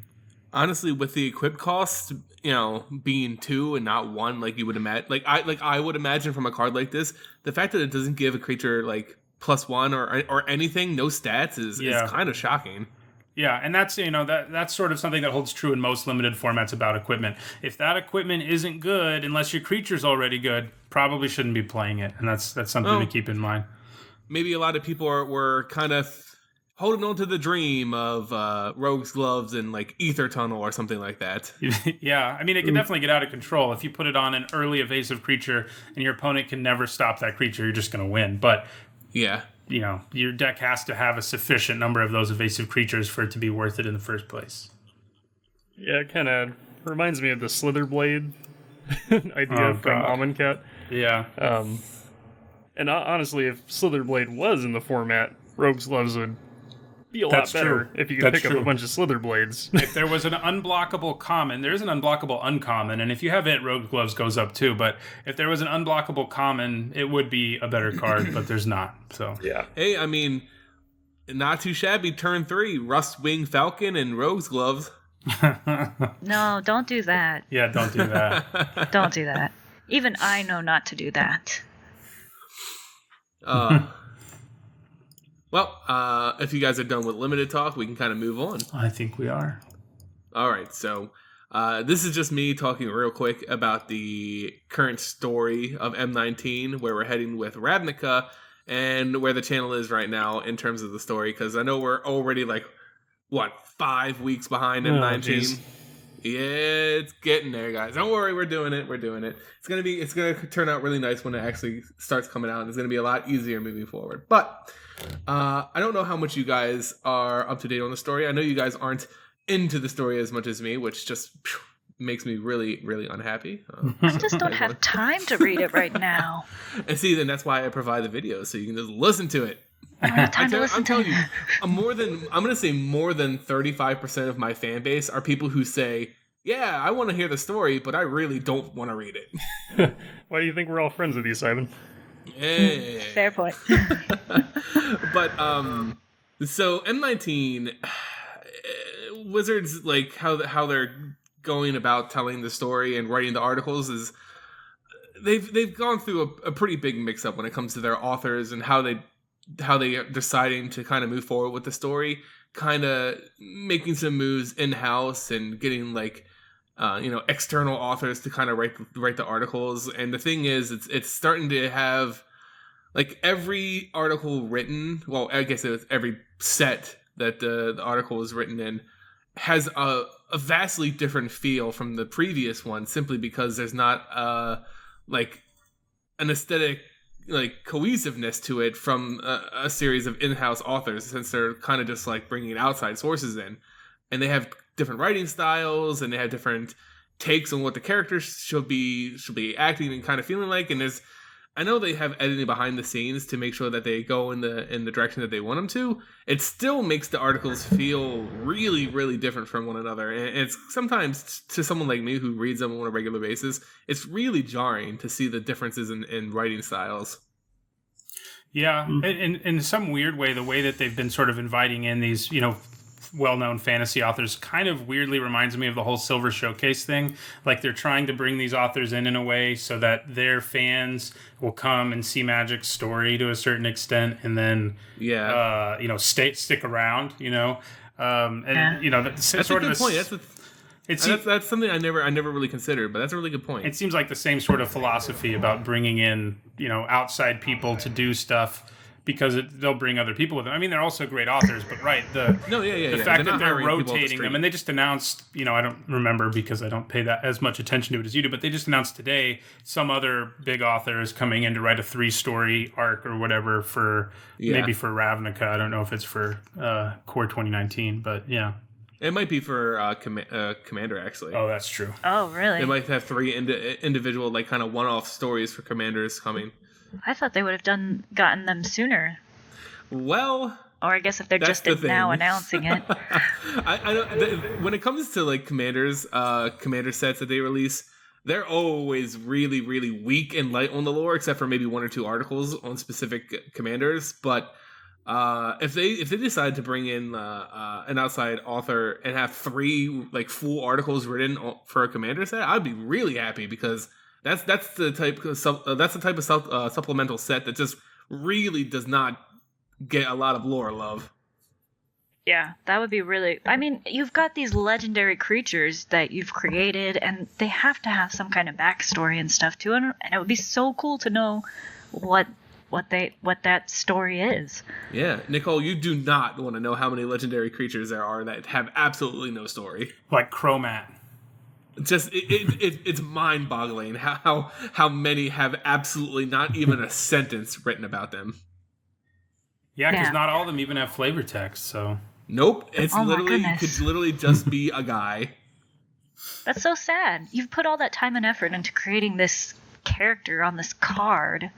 Honestly, with the equip cost, being 2 and not 1, like you would imagine, I would imagine from a card like this, the fact that it doesn't give a creature +1 or anything, no stats is kind of shocking. Yeah, and that's that's sort of something that holds true in most limited formats about equipment. If that equipment isn't good, unless your creature's already good, probably shouldn't be playing it, and that's something to keep in mind. Maybe a lot of people were kind of holding on to the dream of Rogue's Gloves and Aether Tunnel or something like that. Yeah, it can definitely get out of control. If you put it on an early evasive creature and your opponent can never stop that creature, you're just going to win. But yeah, your deck has to have a sufficient number of those evasive creatures for it to be worth it in the first place. Yeah, it kind of reminds me of the Slitherblade idea from Amonkhet. Yeah. And honestly, if Slitherblade was in the format, Rogue's Gloves would be a lot better if you could pick up a bunch of Slitherblades. If there was an unblockable common, there's an unblockable uncommon, and if you have it, Rogue's Gloves goes up too. But if there was an unblockable common, it would be a better card, but there's not. So yeah. Hey, not too shabby. Turn 3, Rustwing Falcon and Rogue's Gloves. No, don't do that. Yeah, don't do that. Don't do that. Even I know not to do that. Well, if you guys are done with limited talk, we can kind of move on. I think we are. All right, so this is just me talking real quick about the current story of M19, where we're heading with Ravnica, and where the channel is right now in terms of the story, because I know we're already 5 weeks behind M19. Yeah, it's getting there, guys. Don't worry, we're doing it. It's gonna turn out really nice when it actually starts coming out. It's gonna be a lot easier moving forward. But I don't know how much you guys are up to date on the story. I know you guys aren't into the story as much as me, which just makes me really, really unhappy. I just don't have time to read it right now. And see, then that's why I provide the videos, so you can just listen to it. I'm telling you, I'm going to say more than 35% of my fan base are people who say, yeah, I want to hear the story, but I really don't want to read it. Why do you think we're all friends with you, Simon? Hey. Fair point. But, so M19, Wizards, how they're going about telling the story and writing the articles is they've gone through a pretty big mix up when it comes to their authors and how they are deciding to kind of move forward with the story, kind of making some moves in house and getting like external authors to kind of write the articles. And the thing is, it's starting to have like every article written. Well, I guess it was every set that the article was written in has a vastly different feel from the previous one, simply because there's not like an aesthetic like cohesiveness to it from a series of in-house authors, since they're kind of just like bringing outside sources in, and they have different writing styles and they have different takes on what the characters should be acting and kind of feeling like. And I know they have editing behind the scenes to make sure that they go in the direction that they want them to. It still makes the articles feel really, really different from one another. And it's sometimes, to someone like me who reads them on a regular basis, it's really jarring to see the differences in writing styles. Yeah, in some weird way, the way that they've been sort of inviting in these, well-known fantasy authors kind of weirdly reminds me of the whole Silver Showcase thing. Like they're trying to bring these authors in a way so that their fans will come and see Magic's story to a certain extent, and then stick around. That's a good point. That's something I never really considered, but that's a really good point. It seems like the same sort of philosophy about bringing in outside people to do stuff, because they'll bring other people with them. I mean, they're also great authors, but the fact that they're rotating them, and they just announced, I don't remember because I don't pay that as much attention to it as you do, but they just announced today some other big author is coming in to write a 3-story arc or whatever for maybe for Ravnica. I don't know if it's for Core 2019, but yeah. It might be for Commander, actually. Oh, that's true. Oh, really? They might have 3 individual, like, kind of one-off stories for Commanders coming. I thought they would have gotten them sooner. Well, or I guess if they're just now announcing it. I don't, when it comes to like Commanders, Commander sets that they release, they're always really, really weak and light on the lore, except for maybe 1 or 2 articles on specific Commanders. But if they decide to bring in an outside author and have 3 like full articles written for a Commander set, I'd be really happy, because that's the type of supplemental set that just really does not get a lot of lore love. Yeah, that would be really... I mean, you've got these legendary creatures that you've created, and they have to have some kind of backstory and stuff too, and it would be so cool to know what that story is. Yeah, Nicole, you do not want to know how many legendary creatures there are that have absolutely no story. Like Chromat. Just it's mind-boggling how many have absolutely not even a sentence written about them. Yeah, because not all of them even have flavor text. So nope, it could literally just be a guy. That's so sad. You've put all that time and effort into creating this character on this card.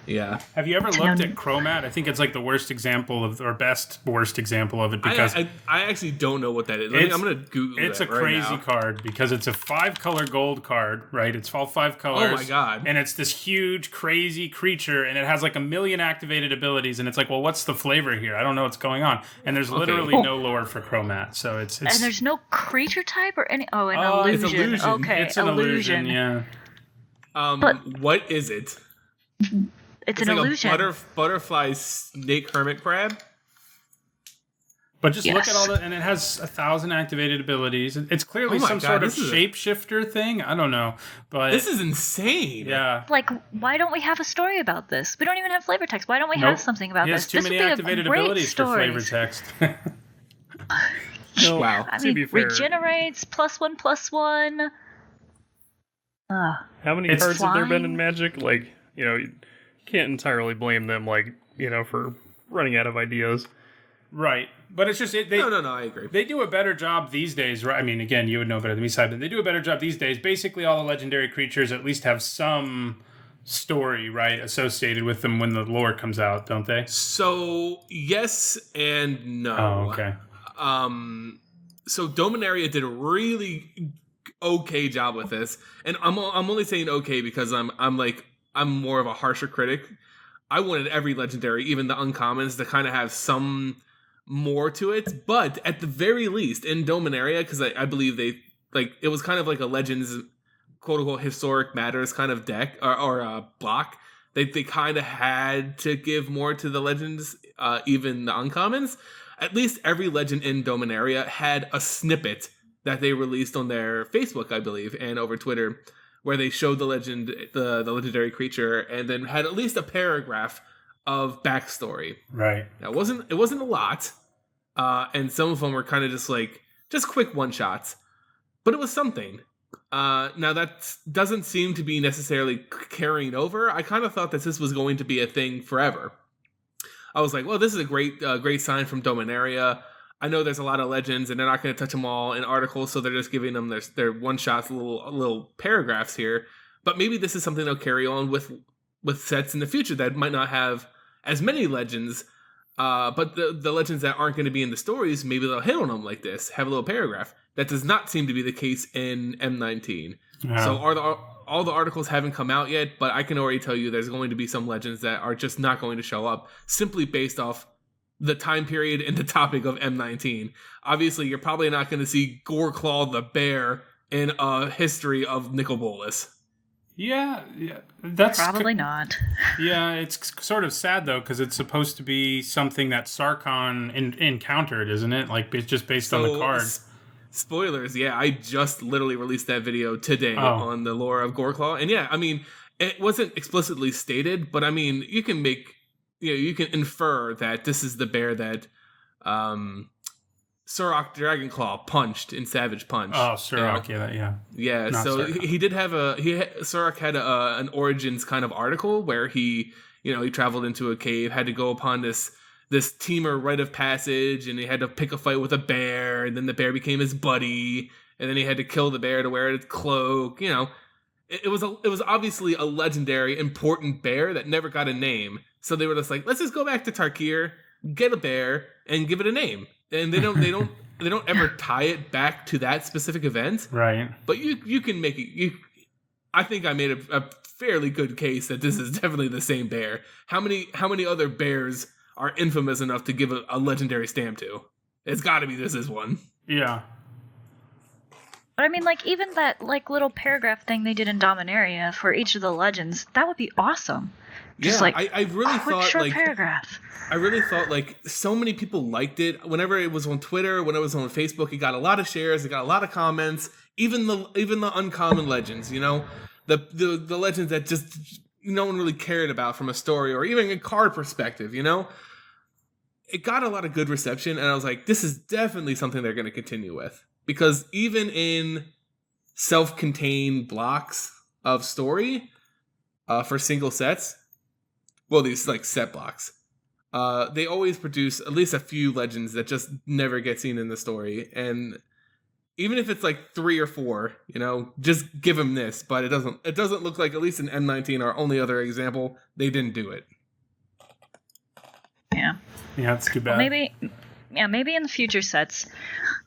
Yeah. Have you ever looked at Chromat? I think it's like the worst example of, or worst example of it, because I actually don't know what that is. I'm going to Google it. It's a crazy card, because it's a 5-color gold card, right? It's all 5 colors. Oh my god. And it's this huge, crazy creature, and it has like 1 million activated abilities, and it's like, well, what's the flavor here? I don't know what's going on. And there's literally no lore for Chromat, so it's... And there's no creature type or any... Oh, an illusion. It's illusion. Okay, it's an illusion, yeah. But what is it? It's an like illusion. A butterfly snake hermit crab. But just look at all and it has 1,000 activated abilities. It's clearly some sort of shapeshifter thing. I don't know, but this is insane. Yeah. Like, why don't we have a story about this? We don't even have flavor text. Why don't we have something about this? He has too many activated abilities for flavor text. Wow. I mean, regenerates +1/+1. How many cards have there been in Magic? Like, you can't entirely blame them, for running out of ideas. Right. But it's just... No, I agree. They do a better job these days, right? I mean, again, you would know better than me, but they do a better job these days. Basically, all the legendary creatures at least have some story, right, associated with them when the lore comes out, don't they? So, yes and no. Oh, okay. So Dominaria did a really okay job with this. And I'm only saying okay because I'm more of a harsher critic. I wanted every legendary, even the uncommons, to kind of have some more to it. But at the very least, in Dominaria, because I believe they like it was kind of like a Legends quote unquote historic matters kind of deck or block. They kind of had to give more to the Legends, even the uncommons. At least every Legend in Dominaria had a snippet that they released on their Facebook, I believe, and over Twitter, where they showed the legendary creature, and then had at least a paragraph of backstory. Right. Now, it wasn't a lot, and some of them were kind of just quick one shots, but it was something. Now that doesn't seem to be necessarily carrying over. I kind of thought that this was going to be a thing forever. I was like, well, this is a great sign from Dominaria. I know there's a lot of Legends, and they're not going to touch them all in articles, so they're just giving them their one shots, little paragraphs here. But maybe this is something they'll carry on with sets in the future that might not have as many Legends, but the Legends that aren't going to be in the stories, maybe they'll hit on them like this, have a little paragraph. That does not seem to be the case in M19. No. So all the articles haven't come out yet, but I can already tell you there's going to be some Legends that are just not going to show up, simply based off the time period and the topic of M19. Obviously, you're probably not going to see Goreclaw the Bear in a history of Nicol Bolas. Yeah, that's probably not. Yeah, it's sort of sad though, because it's supposed to be something that Sarkhan encountered, isn't it? Like it's just based on the card. Spoilers, yeah. I just literally released that video today on the lore of Goreclaw, and yeah, I mean, it wasn't explicitly stated, but I mean, you can infer that this is the bear that Surrak Dragonclaw punched in Savage Punch. Oh, Surrak, yeah. Not so Surrak. He did have Surrak had an Origins kind of article where he traveled into a cave, had to go upon this teamer rite of passage, and he had to pick a fight with a bear, and then the bear became his buddy, and then he had to kill the bear to wear its cloak. It was obviously a legendary, important bear that never got a name. So they were just like, let's just go back to Tarkir, get a bear, and give it a name. And they don't ever tie it back to that specific event. Right. But you can make it. I think I made a fairly good case that this is definitely the same bear. How many other bears are infamous enough to give a legendary stamp to? It's got to be this is one. Yeah. But I mean, like, even that little paragraph thing they did in Dominaria for each of the Legends, that would be awesome. Just I really thought short paragraph. I really thought so many people liked it. Whenever it was on Twitter, when it was on Facebook, it got a lot of shares, it got a lot of comments. Even the uncommon Legends, the Legends that just no one really cared about from a story or even a card perspective, It got a lot of good reception, and I was like, this is definitely something they're going to continue with. Because even in self-contained blocks of story for single sets, well, these set blocks, they always produce at least a few Legends that just never get seen in the story. And even if it's 3 or 4, just give them this. But it doesn't look like, at least in M19, our only other example, they didn't do it. Yeah. Yeah, it's too bad. Well, maybe in the future sets,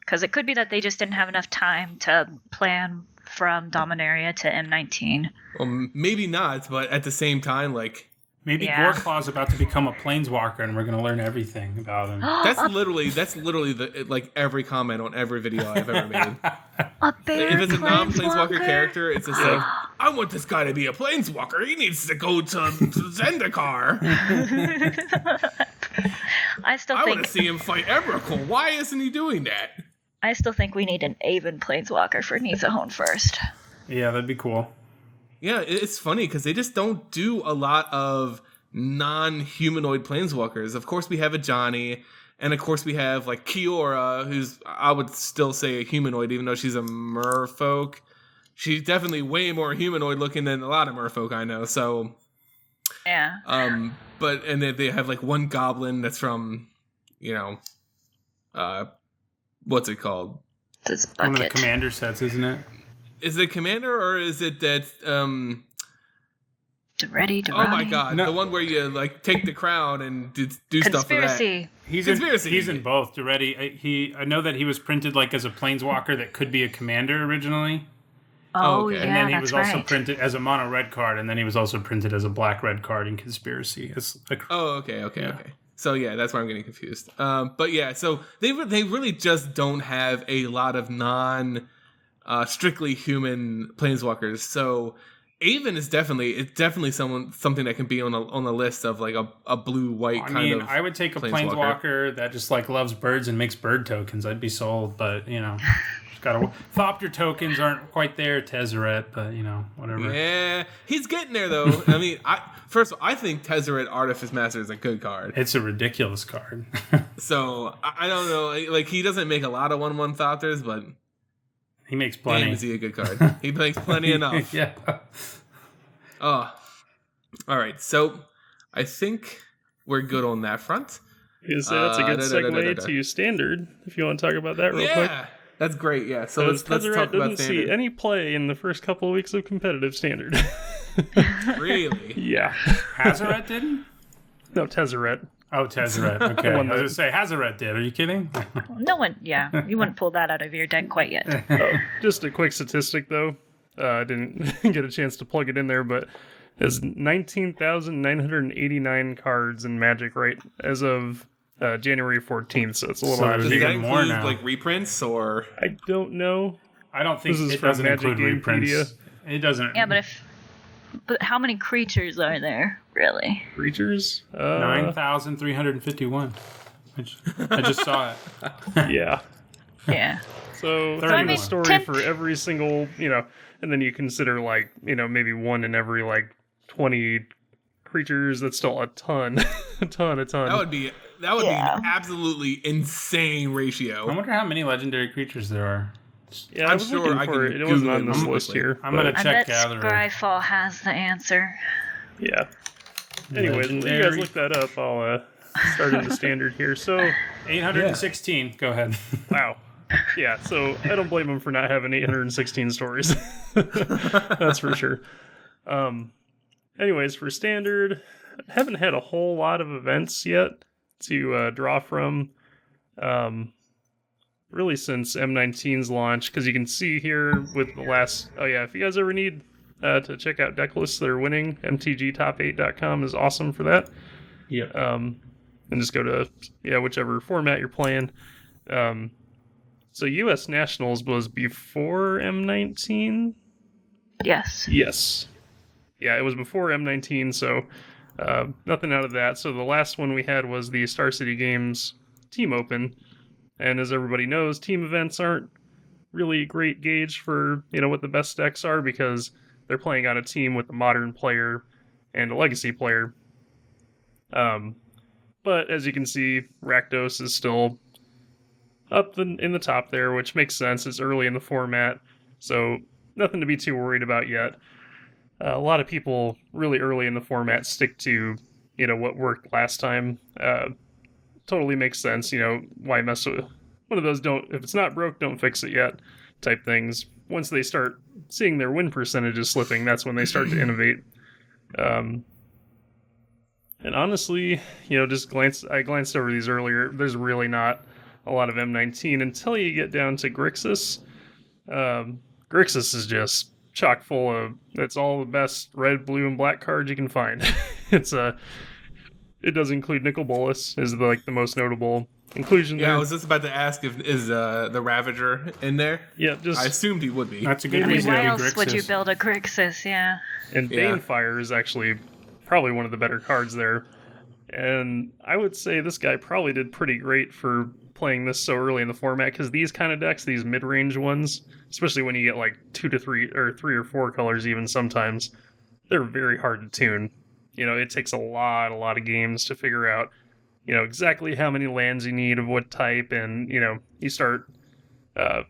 because it could be that they just didn't have enough time to plan from Dominaria to M19. Well, maybe not, but at the same time, maybe Goreclaw's about to become a planeswalker, and we're going to learn everything about him. That's literally the every comment on every video I've ever made. A bear if it's a non-planeswalker character, it's just I want this guy to be a planeswalker. He needs to go to Zendikar. I want to see him fight Emrakul. Why isn't he doing that? I still think we need an Aven planeswalker for Nizahone first. Yeah, that'd be cool. Yeah, it's funny because they just don't do a lot of non-humanoid planeswalkers. Of course, we have a Johnny, and of course we have Kiora, who's, I would still say, a humanoid, even though she's a merfolk. She's definitely way more humanoid looking than a lot of merfolk I know. So, yeah. And then they have one goblin that's from, what's it called? One of the commander sets, isn't it? Is it commander or is it that Ready. Oh my god, no. The one where you take the crown and do stuff for that. He's in both. Duretti, I know that he was printed as a planeswalker that could be a commander originally. Oh, okay. And then he was also printed as a mono red card, and then he was also printed as a black red card in Conspiracy. Okay. So yeah, that's why I'm getting confused. But yeah, so they really just don't have a lot of non strictly human planeswalkers. So Aven is definitely something that can be on the list of like a blue-white kind of. I would take a planeswalker that just like loves birds and makes bird tokens. I'd be sold, but gotta Thopter tokens aren't quite there, Tezzeret, but whatever. Yeah, he's getting there though. I mean, I think Tezzeret Artifice Master is a good card. It's a ridiculous card. So I don't know, like he doesn't make a lot of 1/1 Thopters, but he makes plenty. Damn, is he a good card? He makes plenty enough. Yeah. Oh, all right. So I think we're good on that front. That's a good segue to Standard, if you want to talk about that real quick. Yeah, that's great. Yeah, so let's talk about didn't Standard. see any play in the first couple of weeks of competitive Standard. Really? Yeah. Hazaret didn't? No, Tezzeret. Oh, Tezzeret. Okay. I was going to say, Hazaret did. Are you kidding? No one, you wouldn't pull that out of your deck quite yet. Just a quick statistic, though. I didn't get a chance to plug it in there, but there's 19,989 cards in Magic right as of January 14th, so it's a little So Does that even more include now. like reprints or? I don't know. I don't think This is it from doesn't Magic include reprints. Gamepedia. It doesn't. Yeah, but how many creatures are there, really? Creatures? 9,351. I just saw it. Yeah. Yeah. So, 31. a story for every single, and then you consider like, maybe one in every like 20 creatures. That's still a ton. a ton. That would be an absolutely insane ratio. I wonder how many legendary creatures there are. Yeah, I was sure looking I for can it. It wasn't Google on it this quickly. list here. I'm going to I check bet Gatherer. Scryfall has the answer. Yeah. Anyway, when you guys look that up, I'll start in the Standard here. So, 816. Go ahead. wow. Yeah, so I don't blame them for not having 816 stories. That's for sure. Anyways, for Standard, I haven't had a whole lot of events yet to draw from. Really since M19's launch, because you can see here with the last... Oh yeah, if you guys ever need to check out deck lists that are winning, mtgtop8.com is awesome for that. Yep. And just go to whichever format you're playing. So U.S. Nationals was before M19? Yes. Yes. Yeah, it was before M19, so nothing out of that. So the last one we had was the Star City Games Team Open. And as everybody knows, team events aren't really a great gauge for, what the best decks are because they're playing on a team with a modern player and a legacy player. But as you can see, Rakdos is still up in the top there, which makes sense. It's early in the format, so nothing to be too worried about yet. A lot of people really early in the format stick to, what worked last time. Totally makes sense. Why mess with one of those? If it's not broke, don't fix it yet type things. Once they start seeing their win percentages slipping, that's when they start to innovate. And honestly, I glanced over these earlier. There's really not a lot of M19 until you get down to Grixis. Grixis is just chock full of, it's all the best red, blue, and black cards you can find. It does include Nicol Bolas, is the most notable inclusion there. Yeah, I was just about to ask is the Ravager in there? Yeah, I assumed he would be. That's a good I mean, reason why to do else would you Grixis. build a Grixis? Yeah. And Banefire is actually probably one of the better cards there. And I would say this guy probably did pretty great for playing this so early in the format, because these kind of decks, these mid-range ones, especially when you get like 2 to 3 or 3 or 4 colors even sometimes, they're very hard to tune. It takes a lot of games to figure out, exactly how many lands you need of what type, and, you start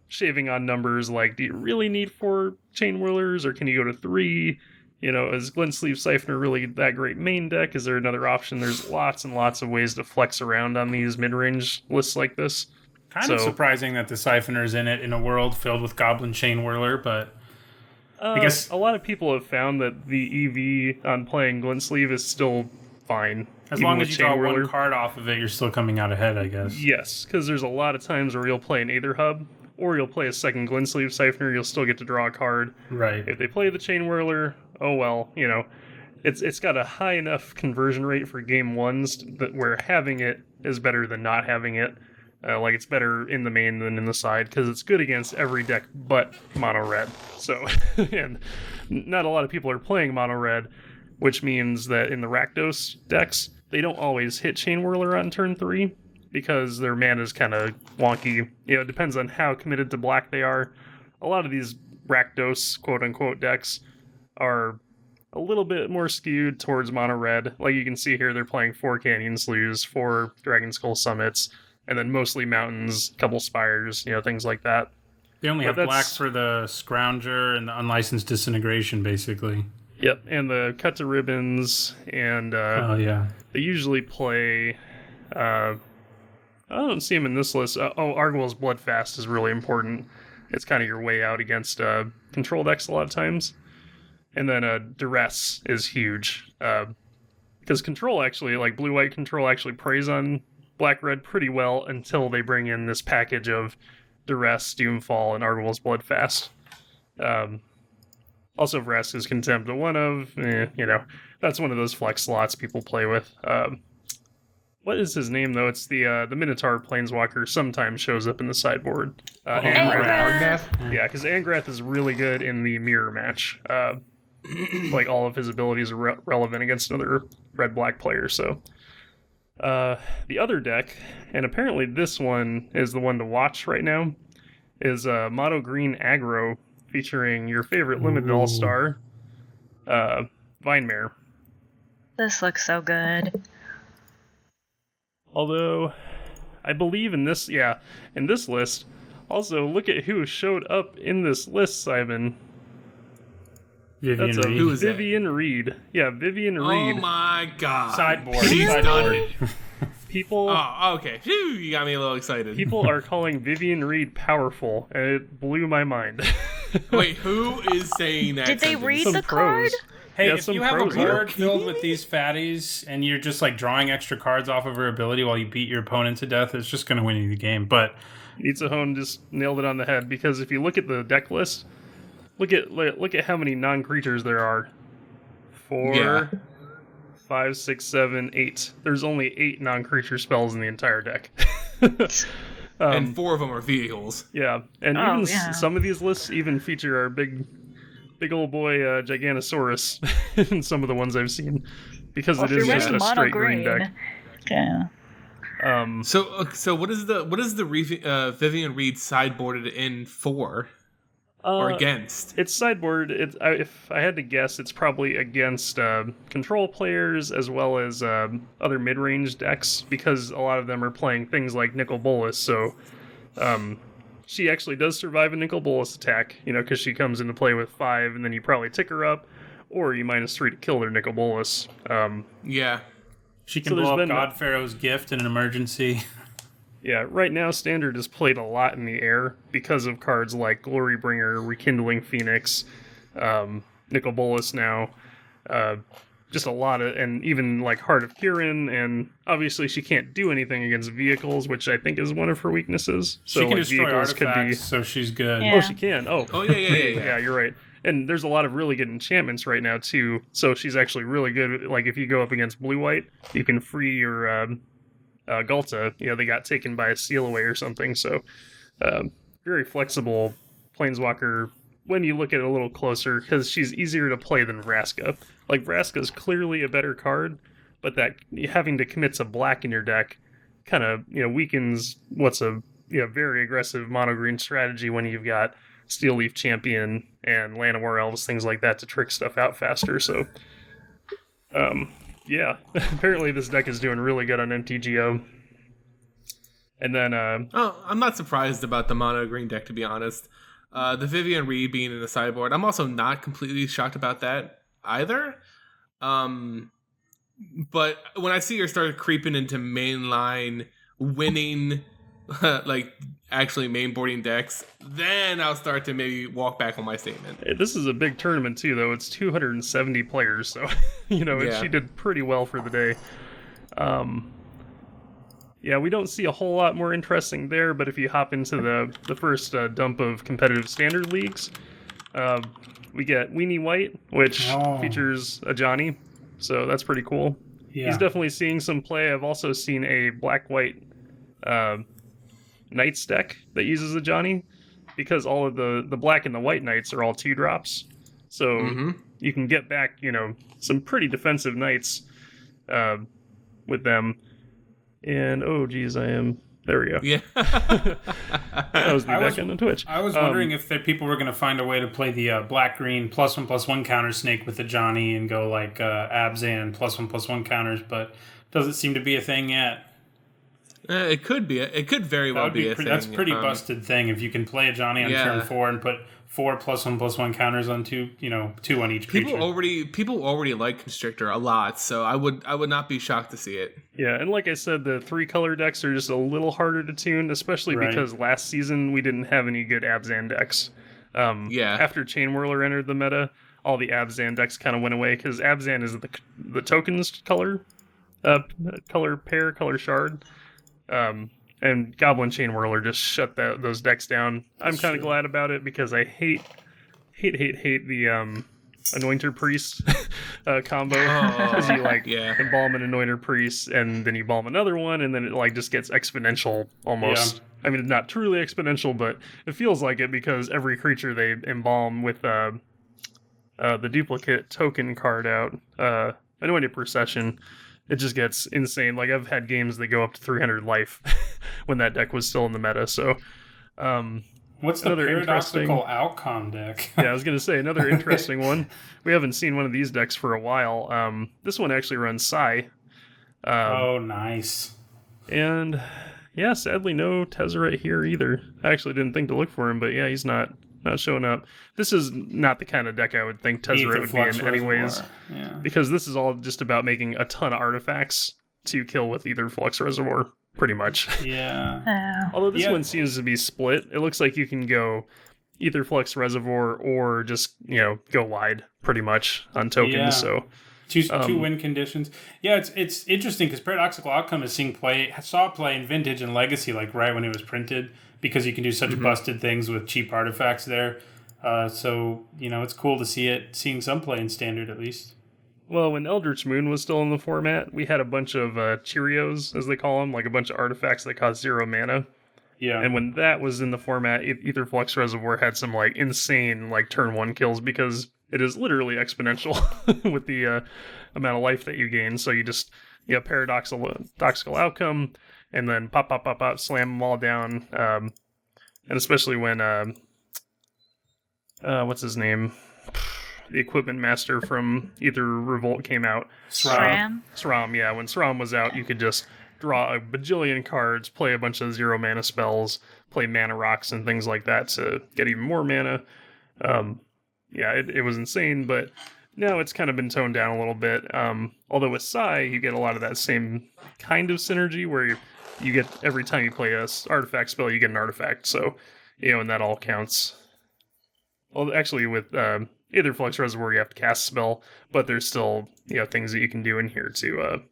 shaving on numbers like, do you really need 4 Chain Whirlers, or can you go to 3? Is Glensleeve Siphoner really that great main deck? Is there another option? There's lots and lots of ways to flex around on these mid-range lists like this. Kind of surprising that the Siphoner's in it in a world filled with Goblin Chain Whirler, but... I guess a lot of people have found that the EV on playing Glensleeve is still fine. as long as you draw one card off of it, you're still coming out ahead, I guess. Yes, because there's a lot of times where you'll play an Aether Hub, or you'll play a second Glensleeve Siphoner, you'll still get to draw a card. Right. If they play the Chain Whirler, oh well, it's got a high enough conversion rate for game ones that where having it is better than not having it. Like, it's better in the main than in the side, because it's good against every deck but mono red. So, and not a lot of people are playing mono red, which means that in the Rakdos decks, they don't always hit Chain Whirler on turn 3, because their mana is kind of wonky. It depends on how committed to black they are. A lot of these Rakdos, quote-unquote, decks are a little bit more skewed towards mono red. Like you can see here, they're playing 4 Canyon Sloughs, 4 Dragon Skull Summits, and then mostly mountains, couple spires, things like that. They only have black for the Scrounger and the Unlicensed Disintegration, basically. Yep, and the Cut to Ribbons, and they usually play... I don't see them in this list. Argwell's Bloodfast is really important. It's kind of your way out against control decks a lot of times. And then Duress is huge. Because control actually, like blue-white control, actually preys on black-red pretty well until they bring in this package of Duress, Doomfall, and Argwell's Bloodfast. Also, Vraska's is Contempt, one of, that's one of those flex slots people play with. What is his name, though? It's the Minotaur Planeswalker sometimes shows up in the sideboard. Angrath. Yeah, because Angrath is really good in the mirror match. Like, all of his abilities are relevant against another red-black player, so... the other deck, and apparently this one is the one to watch right now, is Mono Green Aggro, featuring your favorite Limited All-Star, Vinemare. This looks so good. Although, I believe in this list, also look at who showed up in this list, Simon. Vivian Reed. Who is that? Vivian Reed. Yeah, Vivian Reed. Oh my god. Sideboard. She's done it. People... Oh, okay. Phew, you got me a little excited. People are calling Vivian Reed powerful, and it blew my mind. Wait, who is saying that? Did they read Some the pros. card? Hey, Yeah, if some you have a pros are. board filled with these fatties and you're just like drawing extra cards off of her ability while you beat your opponent to death, it's just going to win you the game. But Itzahone just nailed it on the head, because if you look at the deck list, look at how many non-creatures there are. 4, 5, 6, 7, 8. There's only 8 non-creature spells in the entire deck. And 4 of them are vehicles. Yeah, and some of these lists even feature our big old boy Giganosaurus in some of the ones I've seen, because it is just a straight green deck. Yeah. So what is the Vivian Reed sideboarded in for? Or against? It's sideboard. If I had to guess, it's probably against control players as well as other mid-range decks, because a lot of them are playing things like Nicol Bolas. So she actually does survive a Nicol Bolas attack, because she comes into play with 5, and then you probably tick her up, or you -3 to kill their Nicol Bolas. Yeah. she can blow up God Pharaoh's Gift in an emergency. Yeah, right now Standard is played a lot in the air because of cards like Glorybringer, Rekindling Phoenix, Nicol Bolas now, just a lot of, and even like Heart of Kirin, and obviously she can't do anything against vehicles, which I think is one of her weaknesses. So she can like, destroy vehicles artifacts, could be... so she's good. Yeah. Oh, she can. Oh, yeah. Yeah, you're right. And there's a lot of really good enchantments right now too. So she's actually really good. Like if you go up against blue-white, you can free your Galta. They got taken by a seal away or something. So very flexible planeswalker when you look at it a little closer, because she's easier to play than Vraska. Like Vraska's clearly a better card, but that having to commit to black in your deck kind of weakens what's a very aggressive mono green strategy when you've got Steel Leaf Champion and Llanowar Elves, things like that, to trick stuff out faster. So yeah, apparently this deck is doing really good on MTGO. And then I'm not surprised about the mono green deck, to be honest. The Vivian Reed being in the sideboard, I'm also not completely shocked about that either. But when I see her start creeping into mainline, winning, like actually mainboarding decks, then I'll start to maybe walk back on my statement. This is a big tournament too, though. It's 270 players, so she did pretty well for the day. Yeah, we don't see a whole lot more interesting there, but if you hop into the first dump of competitive standard leagues, we get Weenie White, which features a Johnny, so that's pretty cool. Yeah. He's definitely seeing some play. I've also seen a black-white Knights deck that uses a Johnny, because all of the black and the white Knights are all 2-drops. So you can get back, some pretty defensive Knights with them. And, oh, geez, there we go. Yeah. That was me back on Twitch. I was wondering if people were going to find a way to play the black-green +1/+1 counter snake with the Johnny and go like Abzan +1/+1 counters, but doesn't seem to be a thing yet. It could be. It could very well be a thing. That's a pretty busted thing if you can play a Johnny on turn 4 and put 4 +1/+1 counters on 2, 2 on each creature. People already like Constrictor a lot, so I would not be shocked to see it. Yeah, and like I said, the 3-color decks are just a little harder to tune, especially because last season we didn't have any good Abzan decks. After Chain Whirler entered the meta, all the Abzan decks kind of went away because Abzan is the tokens color pair, color shard. And Goblin Chain Whirler just shut those decks down. I'm kind of glad about it because I hate the Anointer Priest combo. Because you embalm an Anointer Priest and then you balm another one and then it just gets exponential almost. Yeah. I mean, not truly exponential, but it feels like it because every creature they embalm with the duplicate token card out, Anointed Procession, it just gets insane. I've had games that go up to 300 life when that deck was still in the meta. So, what's the paradoxical outcome deck? Yeah, I was going to say another interesting one. We haven't seen one of these decks for a while. This one actually runs Psy. Oh, nice. And yeah, sadly no Tezzeret here either. I actually didn't think to look for him, but yeah, he's not showing up. This is not the kind of deck I would think Tezzeret would be in anyways. Yeah. Because this is all just about making a ton of artifacts to kill with Aether Flux Reservoir, pretty much. Yeah. Although this one seems to be split. It looks like you can go Aether Flux Reservoir or just, go wide pretty much on tokens. Yeah. So two win conditions. Yeah, it's interesting because Paradoxical Outcome is saw play in Vintage and Legacy right when it was printed, because you can do such busted things with cheap artifacts there. So, it's cool to seeing some play in Standard at least. Well, when Eldritch Moon was still in the format, we had a bunch of Cheerios, as they call them, a bunch of artifacts that cost 0 mana. Yeah. And when that was in the format, Aether Flux Reservoir had some insane turn 1 kills because it is literally exponential with the amount of life that you gain. So you just Paradoxical Outcome, and then pop, slam them all down. And especially when, what's his name? The Equipment Master from Aether Revolt came out. SRAM? SRAM, yeah. When SRAM was out, you could just draw a bajillion cards, play a bunch of 0 mana spells, play mana rocks and things like that to get even more mana. It was insane, but now it's kind of been toned down a little bit. Although with Psy, you get a lot of that same kind of synergy where you get, every time you play a artifact spell, you get an artifact. So, and that all counts. Well, actually, with Aether Flux Reservoir, you have to cast a spell, but there's still, things that you can do in here to,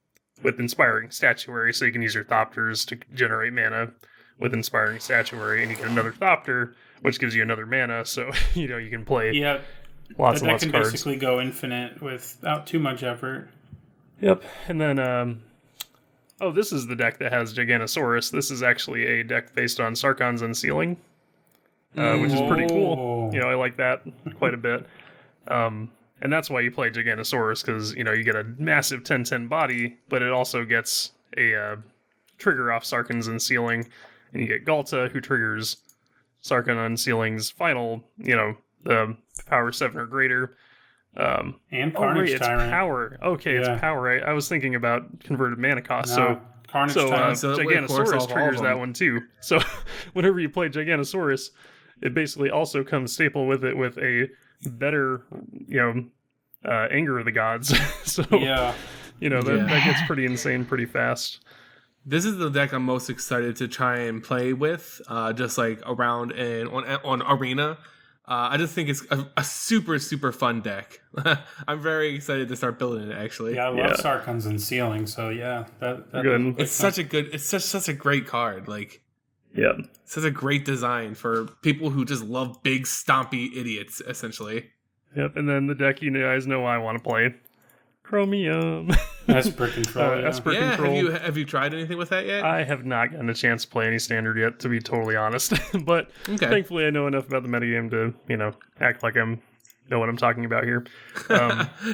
with Inspiring Statuary, so you can use your Thopters to generate mana with Inspiring Statuary, and you get another Thopter, which gives you another mana, so, you can play lots and lots of cards. That can basically go infinite without too much effort. Yep, and then, this is the deck that has Giganosaurus. This is actually a deck based on Sarkhan's Unsealing, which is pretty cool. I like that quite a bit. And that's why you play Giganosaurus, because, you get a massive 10/10 body, but it also gets a trigger off Sarkhan's Unsealing, and you get Galta, who triggers Sarkhan Unsealing's final, the power 7 or greater. And Carnage Tyrant. It's power. Okay, it's power. I was thinking about converted mana cost. Carnage Tyrant. Giganosaurus triggers that one too. So whenever you play Giganosaurus, it basically also comes staple with it with a better, Anger of the Gods. So, that gets pretty insane pretty fast. This is the deck I'm most excited to try and play with, just around and on Arena. I just think it's a super, super fun deck. I'm very excited to start building it, actually. Yeah, I love Sarkhan's Unsealing, so good. It's such a great card. Such a great design for people who just love big, stompy idiots, essentially. Yep, and then the deck you guys know I want to play. Chromium. Esper control. Yeah. Esper control. Have you tried anything with that yet? I have not gotten a chance to play any standard yet, to be totally honest. But thankfully, I know enough about the metagame to act like I know what I'm talking about here.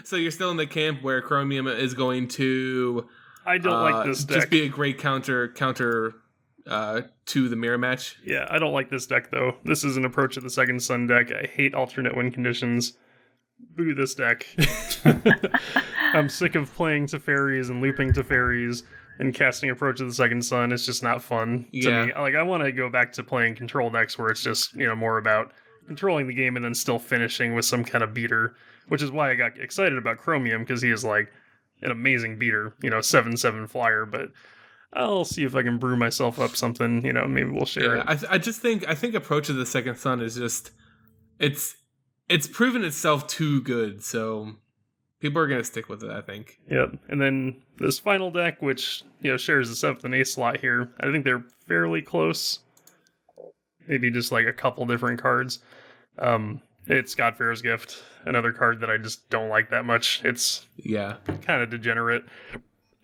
So you're still in the camp where Chromium is going to. I don't like this deck. Just be a great counter to the mirror match. Yeah, I don't like this deck though. This is an Approach of the Second Sun deck. I hate alternate win conditions. Boo this deck. I'm sick of playing Teferis and looping Teferis and casting Approach of the Second Sun. It's just not fun to me. Like, I want to go back to playing control decks where it's just, more about controlling the game and then still finishing with some kind of beater, which is why I got excited about Chromium, because he is like an amazing beater, 7/7 flyer, but I'll see if I can brew myself up something, maybe we'll share it. I think Approach of the Second Sun is just, it's proven itself too good, so people are going to stick with it, I think. Yep. And then this final deck, which, shares the 7th and 8th slot here, I think they're fairly close. Maybe just like a couple different cards. It's Godfarer's Gift, another card that I just don't like that much. It's kind of degenerate.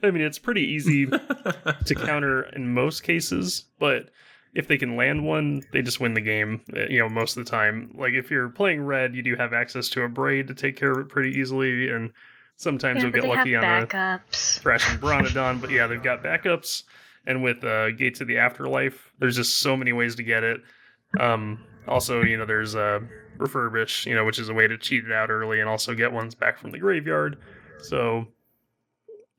I mean, it's pretty easy to counter in most cases, but if they can land one, they just win the game, most of the time. Like, if you're playing red, you do have access to a Braid to take care of it pretty easily, and sometimes you'll get lucky on a Thrashing Bronodon, but they've got backups, and with Gate to the Afterlife, there's just so many ways to get it. Also, there's Refurbish, which is a way to cheat it out early and also get ones back from the graveyard. So,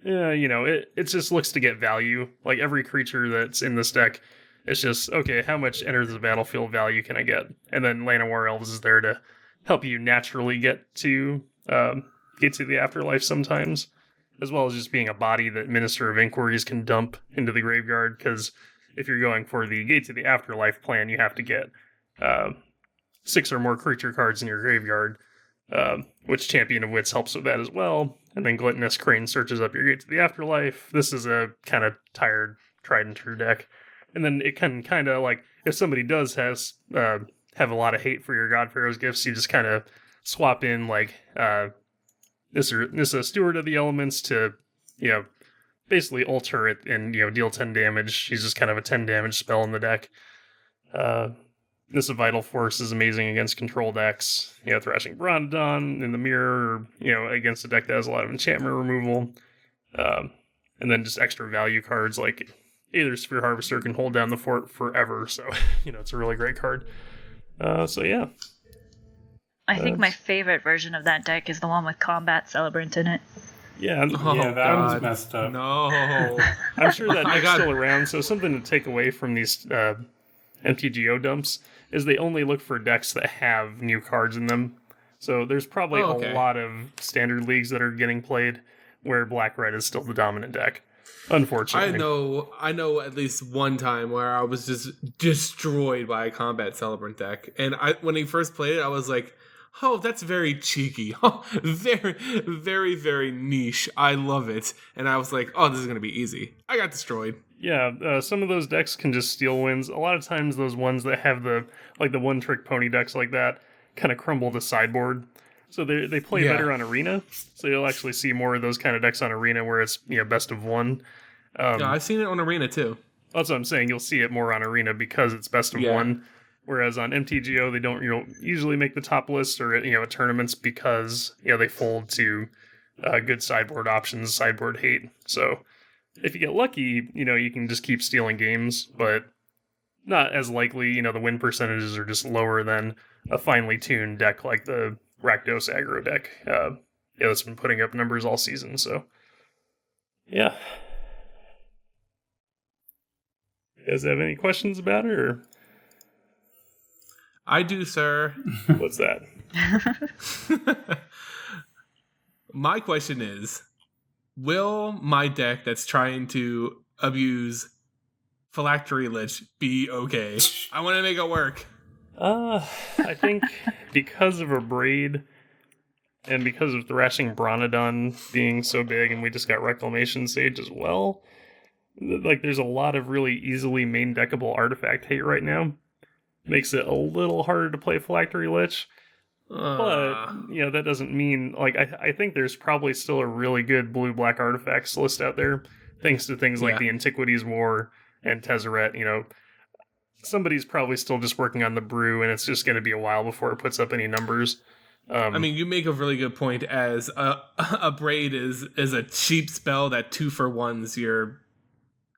it just looks to get value. Like, every creature that's in this deck, it's just, okay, how much enters the battlefield value can I get? And then Llanowar Elves is there to help you naturally get to the Afterlife sometimes, as well as just being a body that Minister of Inquiries can dump into the graveyard, because if you're going for the Gate to the Afterlife plan, you have to get 6 or more creature cards in your graveyard, which Champion of Wits helps with that as well. And then Gluttonous Crane searches up your Gate to the Afterlife. This is a kind of tired, tried and true deck. And then it can kind of, like, if somebody does have a lot of hate for your Godfarer's Gifts, you just kind of swap in, like, Nissa, Steward of the Elements to, basically ult her it and, deal 10 damage. She's just kind of a 10 damage spell in the deck. Nissa Vital Force is amazing against control decks. Thrashing Bronodon in the mirror, against a deck that has a lot of enchantment removal. And then just extra value cards like Aether Sphere Harvester can hold down the fort forever. So, it's a really great card. I think my favorite version of that deck is the one with Combat Celebrant in it. Yeah, that one's messed up. No. I'm sure that deck's still around, so something to take away from these MTGO dumps is they only look for decks that have new cards in them. So there's probably a lot of standard leagues that are getting played where Black-Red is still the dominant deck. Unfortunately. I know at least one time where I was just destroyed by a Combat Celebrant deck. And when he first played it, I was like, oh, that's very cheeky. Very, very, very niche. I love it. And I was like, oh, this is going to be easy. I got destroyed. Yeah, some of those decks can just steal wins. A lot of times those ones that have the one-trick pony decks like that kind of crumble to sideboard. So they play better on Arena. So you'll actually see more of those kind of decks on Arena where it's best of one. I've seen it on Arena too. That's what I'm saying. You'll see it more on Arena because it's best of one. Whereas on MTGO, they don't usually make the top list or at tournaments because they fold to good sideboard options, sideboard hate. So if you get lucky, you can just keep stealing games, but not as likely. The win percentages are just lower than a finely tuned deck like the Rakdos aggro deck. That's been putting up numbers all season. So yeah. You guys have any questions about it, or? I do, sir. What's that? My question is, will my deck that's trying to abuse Phylactery Lich be okay? I want to make it work. I think because of a Braid and because of Thrashing Bronodon being so big, and we just got Reclamation Sage as well, like there's a lot of really easily main deckable artifact hate right now. Makes it a little harder to play Phylactery Lich. But, that doesn't mean, I think there's probably still a really good blue-black artifacts list out there, thanks to things like the Antiquities War and Tezzeret. Somebody's probably still just working on the brew, and it's just going to be a while before it puts up any numbers. I mean, you make a really good point, as a braid is a cheap spell that 2-for-1s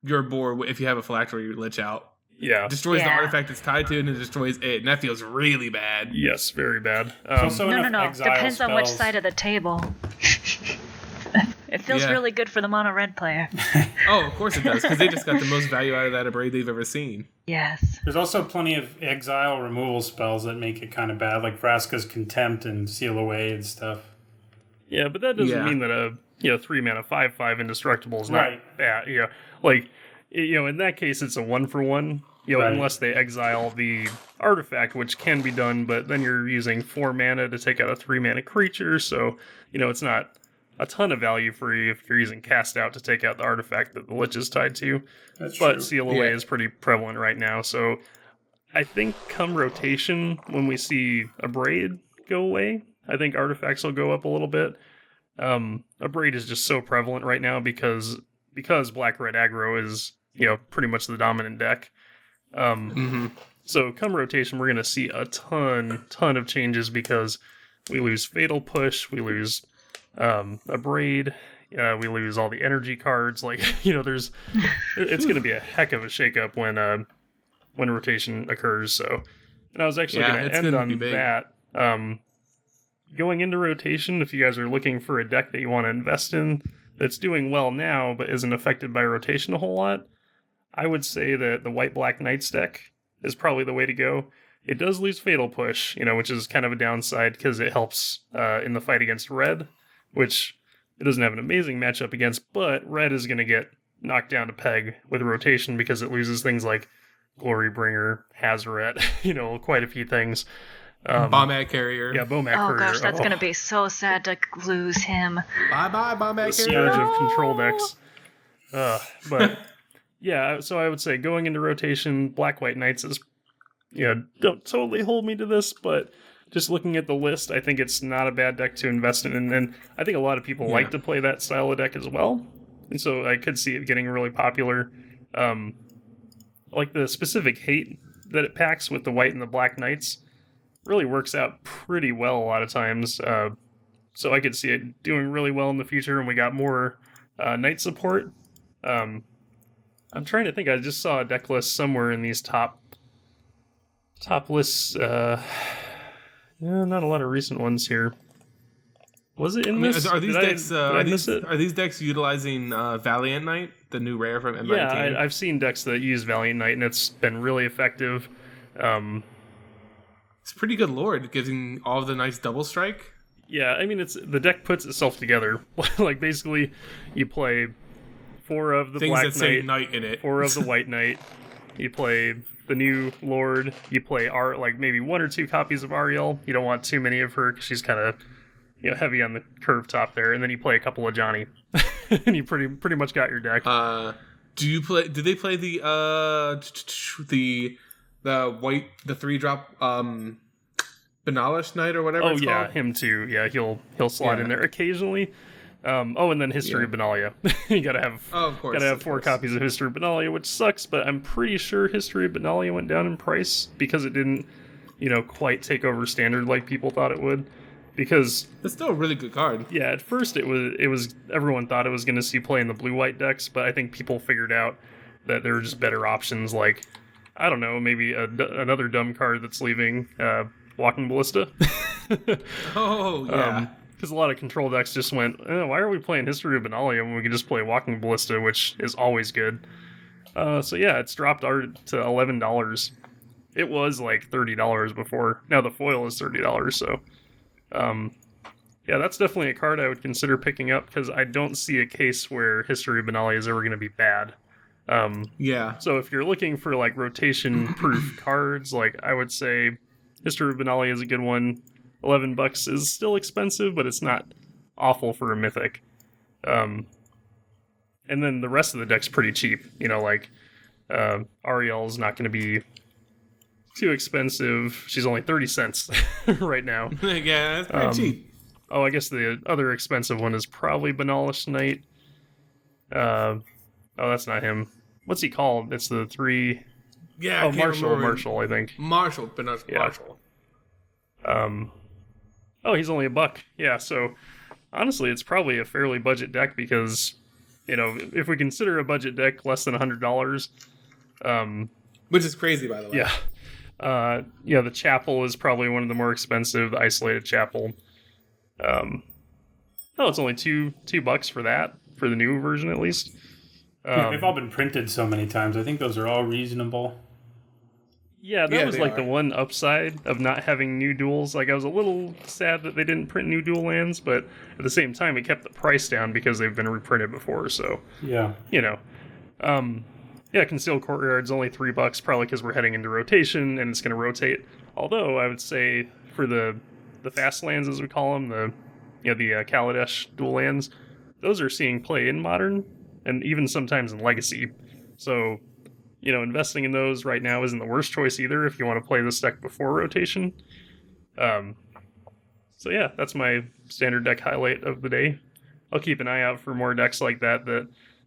your board if you have a phylactery you lich out. Yeah. Destroys the artifact it's tied to, and it destroys it, and that feels really bad. Yes, very bad. No. Depends on which side of the table. It feels really good for the mono red player. Oh, of course it does, because they just got the most value out of that braid they've ever seen. Yes. There's also plenty of exile removal spells that make it kind of bad, like Vraska's Contempt and Seal Away and stuff. Yeah, but that doesn't mean that a 3-mana 5/5 indestructible is not bad. In that case, it's a 1-for-1. Unless they exile the artifact, which can be done, but then you're using 4 mana to take out a 3-mana creature, so it's not a ton of value for you if you're using Cast Out to take out the artifact that the Lich is tied to. That's but true. Seal Away is pretty prevalent right now, so I think come rotation, when we see a Braid go away, I think artifacts will go up a little bit. A Braid is just so prevalent right now because Black-Red Aggro is pretty much the dominant deck. So come rotation, we're going to see a ton of changes because we lose Fatal Push, we lose a Braid, we lose all the energy cards. It's going to be a heck of a shakeup when rotation occurs. So, and I was actually going to end on that. Going into rotation, if you guys are looking for a deck that you want to invest in that's doing well now but isn't affected by rotation a whole lot, I would say that the White-Black Knights deck is probably the way to go. It does lose Fatal Push, which is kind of a downside because it helps in the fight against Red, which it doesn't have an amazing matchup against, but Red is going to get knocked down to peg with rotation because it loses things like Glorybringer, Hazoret, quite a few things. Bombat Carrier. Yeah, Bombat Carrier. Oh gosh, that's going to be so sad to lose him. Bye-bye, Bombat the Carrier. scourge of control decks. But... yeah, so I would say going into rotation, Black-White Knights is, don't totally hold me to this, but just looking at the list, I think it's not a bad deck to invest in, and I think a lot of people like to play that style of deck as well, and so I could see it getting really popular. The specific hate that it packs with the White and the Black Knights really works out pretty well a lot of times, so I could see it doing really well in the future, and we got more Knight support. I'm trying to think. I just saw a deck list somewhere in these top lists. Not a lot of recent ones here. Was it in this? Are these decks? Are these decks utilizing Valiant Knight, the new rare from M19? Yeah, I've seen decks that use Valiant Knight, and it's been really effective. It's pretty good lord, getting all of the nice double strike. Yeah, I mean, the deck puts itself together. Basically, you play 4 of the things Black that say Knight, Knight in it. 4 of the White Knight. You play the new Lord. You play maybe 1 or 2 copies of Ariel. You don't want too many of her because she's kind of heavy on the curve top there. And then you play a couple of Johnny, and you pretty much got your deck. Do they play the white 3-drop Banalish Knight or whatever? It's called? Him too. Yeah, he'll slot in there occasionally. And then History of Benalia. You gotta have 4 copies of History of Benalia, which sucks, but I'm pretty sure History of Benalia went down in price because it didn't, quite take over Standard like people thought it would. Because it's still a really good card. Yeah, at first it was everyone thought it was going to see play in the blue-white decks, but I think people figured out that there were just better options, like, I don't know, maybe another dumb card that's leaving, Walking Ballista. Oh, yeah. Because a lot of control decks just went, why are we playing History of Benalia when we can just play Walking Ballista, which is always good. It's dropped to $11. It was like $30 before. Now the foil is $30, so... that's definitely a card I would consider picking up, because I don't see a case where History of Benalia is ever going to be bad. So if you're looking for, rotation-proof cards, I would say History of Benalia is a good one. $11 is still expensive, but it's not awful for a Mythic. And then the rest of the deck's pretty cheap. Ariel's not going to be too expensive. She's only 30 cents right now. Yeah, that's pretty cheap. Oh, I guess the other expensive one is probably Banalish Knight. Oh, that's not him. What's he called? It's the 3... Yeah, I can't remember. Marshall, I think. Marshall, but not Marshall. Oh, he's only $1. Yeah, so honestly, it's probably a fairly budget deck because, if we consider a budget deck less than $100, which is crazy, by the way. Yeah. The Chapel is probably one of the more expensive, the Isolated Chapel. It's only $2 for that, for the new version at least. They've all been printed so many times. I think those are all reasonable. Yeah, that was the one upside of not having new duels. Like, I was a little sad that they didn't print new dual lands, but at the same time, it kept the price down because they've been reprinted before, so... Yeah. Concealed Courtyard's only $3, probably because we're heading into rotation, and it's going to rotate. Although, I would say, for the fast lands, as we call them, the Kaladesh dual lands, those are seeing play in Modern, and even sometimes in Legacy. So... investing in those right now isn't the worst choice either if you want to play this deck before rotation. So yeah, that's my standard deck highlight of the day. I'll keep an eye out for more decks like that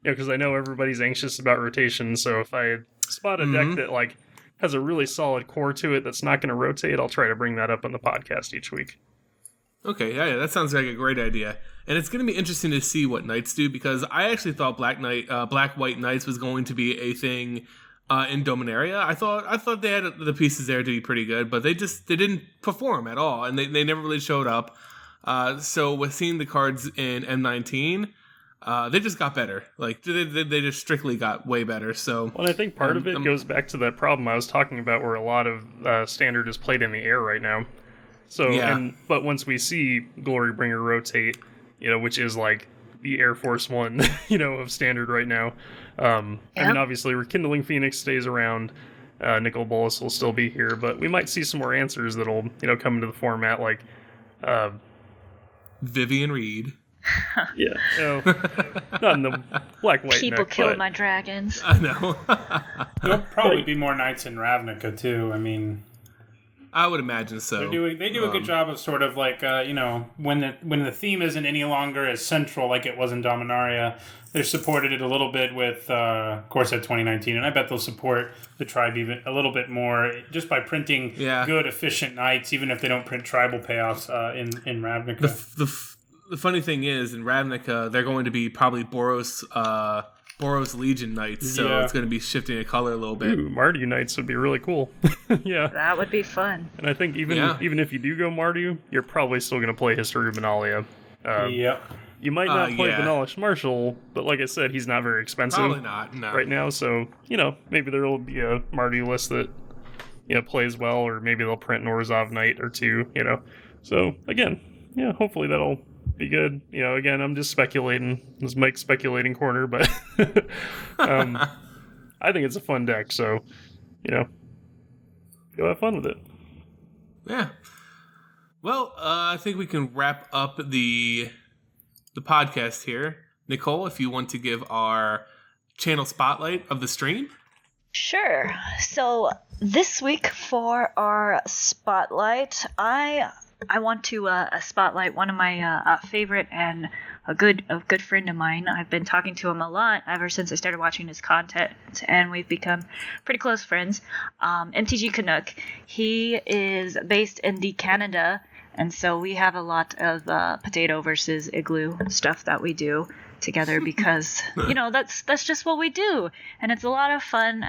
because I know everybody's anxious about rotation, so if I spot a deck that has a really solid core to it that's not going to rotate, I'll try to bring that up on the podcast each week. Okay, yeah, that sounds like a great idea. And it's going to be interesting to see what Knights do, because I actually thought Black-White Knights was going to be a thing in Dominaria. I thought they had the pieces there to be pretty good, but they didn't perform at all, and they never really showed up. So with seeing the cards in M19, they just got better. Like they just strictly got way better. So, well, I think part of it goes back to that problem I was talking about, where a lot of standard is played in the air right now. So, yeah. But once we see Glorybringer rotate, which is like the Air Force One, of standard right now. I mean, obviously, Rekindling Phoenix stays around. Nicol Bolas will still be here, but we might see some more answers that'll, come into the format, like Vivian Reed. Yeah, not in the Black-White. People kill my dragons. I know. There'll probably be more Knights in Ravnica too. I mean, I would imagine so. They do a good job of sort of like when the theme isn't any longer as central like it was in Dominaria, they've supported it a little bit with Core Set 2019, and I bet they'll support the tribe even a little bit more just by printing good, efficient Knights, even if they don't print tribal payoffs in Ravnica. The funny thing is, in Ravnica, they're going to be probably Boros Legion Knights, so it's going to be shifting the color a little bit. Ooh, Mardu Knights would be really cool. Yeah, that would be fun. And I think even if you do go Mardu, you're probably still going to play History of Benalia. You might not play Banalish Marshall, but like I said, he's not very expensive. Probably not, no. Right now, so, maybe there will be a Mardu list that, plays well, or maybe they'll print Norzov Knight or two, So, again, hopefully that'll be good. Again, I'm just speculating. This is Mike's speculating corner, but I think it's a fun deck, so, go have fun with it. Yeah. Well, I think we can wrap up the podcast here. Nicole, if you want to give our channel spotlight of the stream. Sure. So this week for our spotlight, I want to spotlight one of my favorite and a good friend of mine. I've been talking to him a lot ever since I started watching his content, and we've become pretty close friends. MTG Canuck. He is based in Canada, and so we have a lot of potato versus igloo stuff that we do together because that's just what we do, and it's a lot of fun.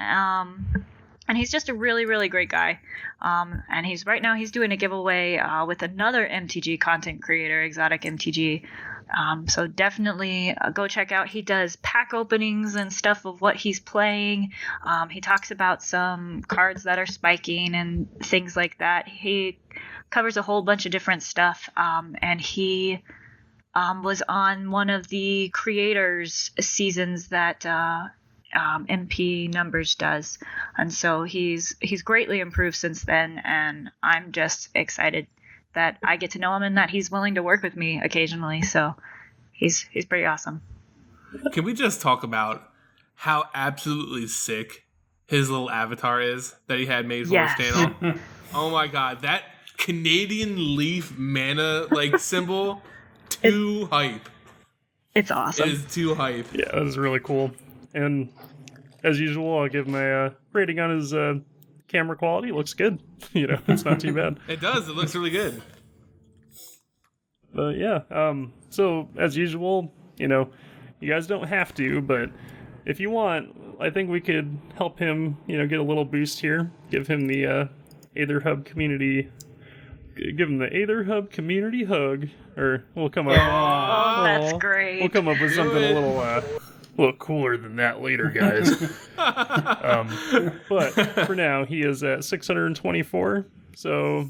And he's just a really, really great guy. And he's doing a giveaway with another MTG content creator, Exotic MTG. So definitely go check out. He does pack openings and stuff of what he's playing. He talks about some cards that are spiking and things like that. He covers a whole bunch of different stuff. And he was on one of the creators seasons that MP Numbers does, and so he's greatly improved since then, and I'm just excited that I get to know him and that he's willing to work with me occasionally. So he's pretty awesome. Can we just talk about how absolutely sick his little avatar is that he had made for his channel. Oh my god, that Canadian leaf mana symbol, hype. It's awesome. It is too hype. Yeah, that was really cool. And as usual, I'll give my rating on his camera quality. It looks good. It's not too bad. It does. It looks really good. But yeah, so as usual, you guys don't have to, but if you want, I think we could help him, get a little boost here. Give him the Aether Hub community. Give him the Aether Hub community hug, or we'll come up. Oh, that's great. We'll come up with something a little cooler than that later, guys. But for now, he is at 624. So,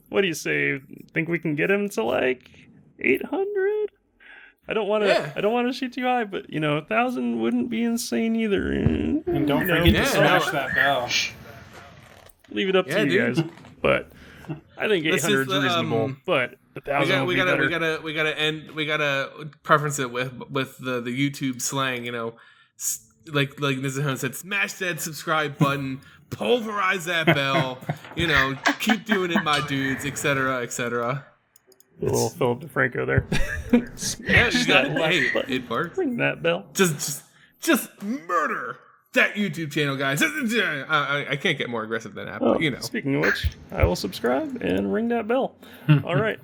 what do you say? Think we can get him to 800? I don't want to shoot too high, but 1,000 wouldn't be insane either. And don't forget to smash that bell. Leave it up to you guys, but I think 800 is reasonable. But 1,000 would be better. We gotta preference it with the YouTube slang. Like Nizahon said, smash that subscribe button, pulverize that bell. Keep doing it, my dudes, etc., etc. A little Philip DeFranco there. It works. Ring that bell. Just murder that YouTube channel, guys. I can't get more aggressive than that, but Speaking of which, I will subscribe and ring that bell. All right.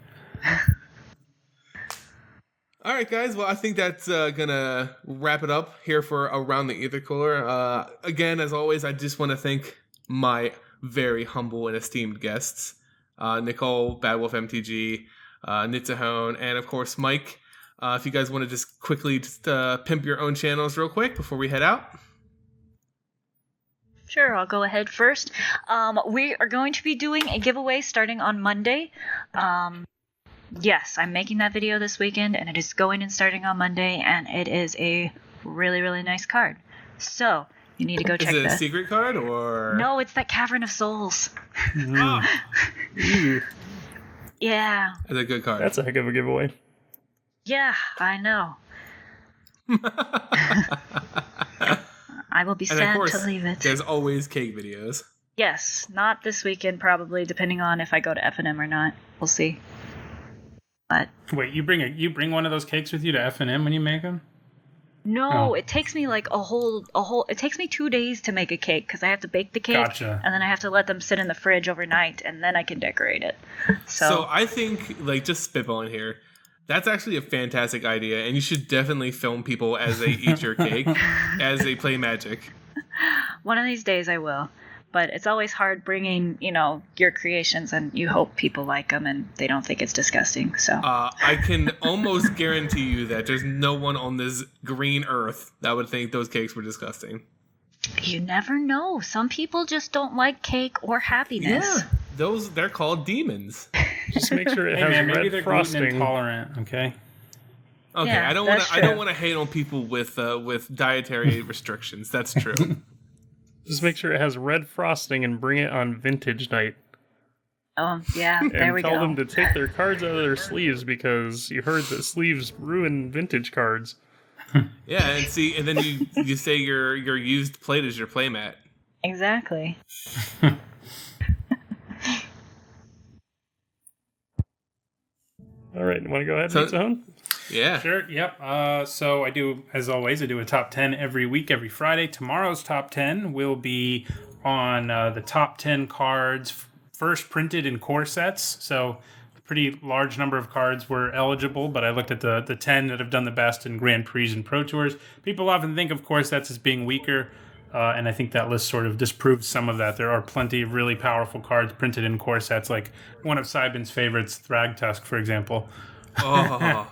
All right, guys. Well, I think that's gonna wrap it up here for Around the Aether Cooler. Again, as always, I just want to thank my very humble and esteemed guests, Nicole, Badwolf MTG, Nitsahone, and of course Mike. If you guys want to just quickly pimp your own channels real quick before we head out. Sure, I'll go ahead first. We are going to be doing a giveaway starting on Monday. Yes, I'm making that video this weekend, and it is going and starting on Monday, and it is a really, really nice card. So, you need to go check it. Is it the... a secret card, or...? No, it's that Cavern of Souls. Yeah. It's a good card. That's a heck of a giveaway. Yeah, I know. I will be sad to leave it. There's always cake videos. Yes, not this weekend probably, depending on if I go to F&M or not. We'll see. But wait, you bring one of those cakes with you to F&M when you make them? No, It takes me it takes me 2 days to make a cake because I have to bake the cake, Gotcha. And then I have to let them sit in the fridge overnight, and then I can decorate it. So I think, just spitballing here, that's actually a fantastic idea, and you should definitely film people as they eat your cake, as they play Magic. One of these days I will. But it's always hard bringing, your creations, and you hope people like them and they don't think it's disgusting. So I can almost guarantee you that there's no one on this green earth that would think those cakes were disgusting. You never know. Some people just don't like cake or happiness. Yeah, they're called demons. Just make sure it has maybe red they're frosting. gluten intolerant. Okay. Okay, Yeah, I don't want to hate on people with dietary restrictions. That's true. Just make sure it has red frosting and bring it on vintage night. Oh, yeah, there we go. And tell them to take their cards out of their sleeves because you heard that sleeves ruin vintage cards. Yeah, and then you say your used plate is your playmat. Exactly. All right, you want to go ahead, Nitsahone? Yeah. Sure, yep. So I do, as always, I do a top 10 every week, every Friday. Tomorrow's top 10 will be on the top 10 cards first printed in core sets. So a pretty large number of cards were eligible, but I looked at the 10 that have done the best in Grand Prix and Pro Tours. People often think of core sets as being weaker, and I think that list sort of disproves some of that. There are plenty of really powerful cards printed in core sets, like one of Sybin's favorites, Thragtusk, for example. Oh,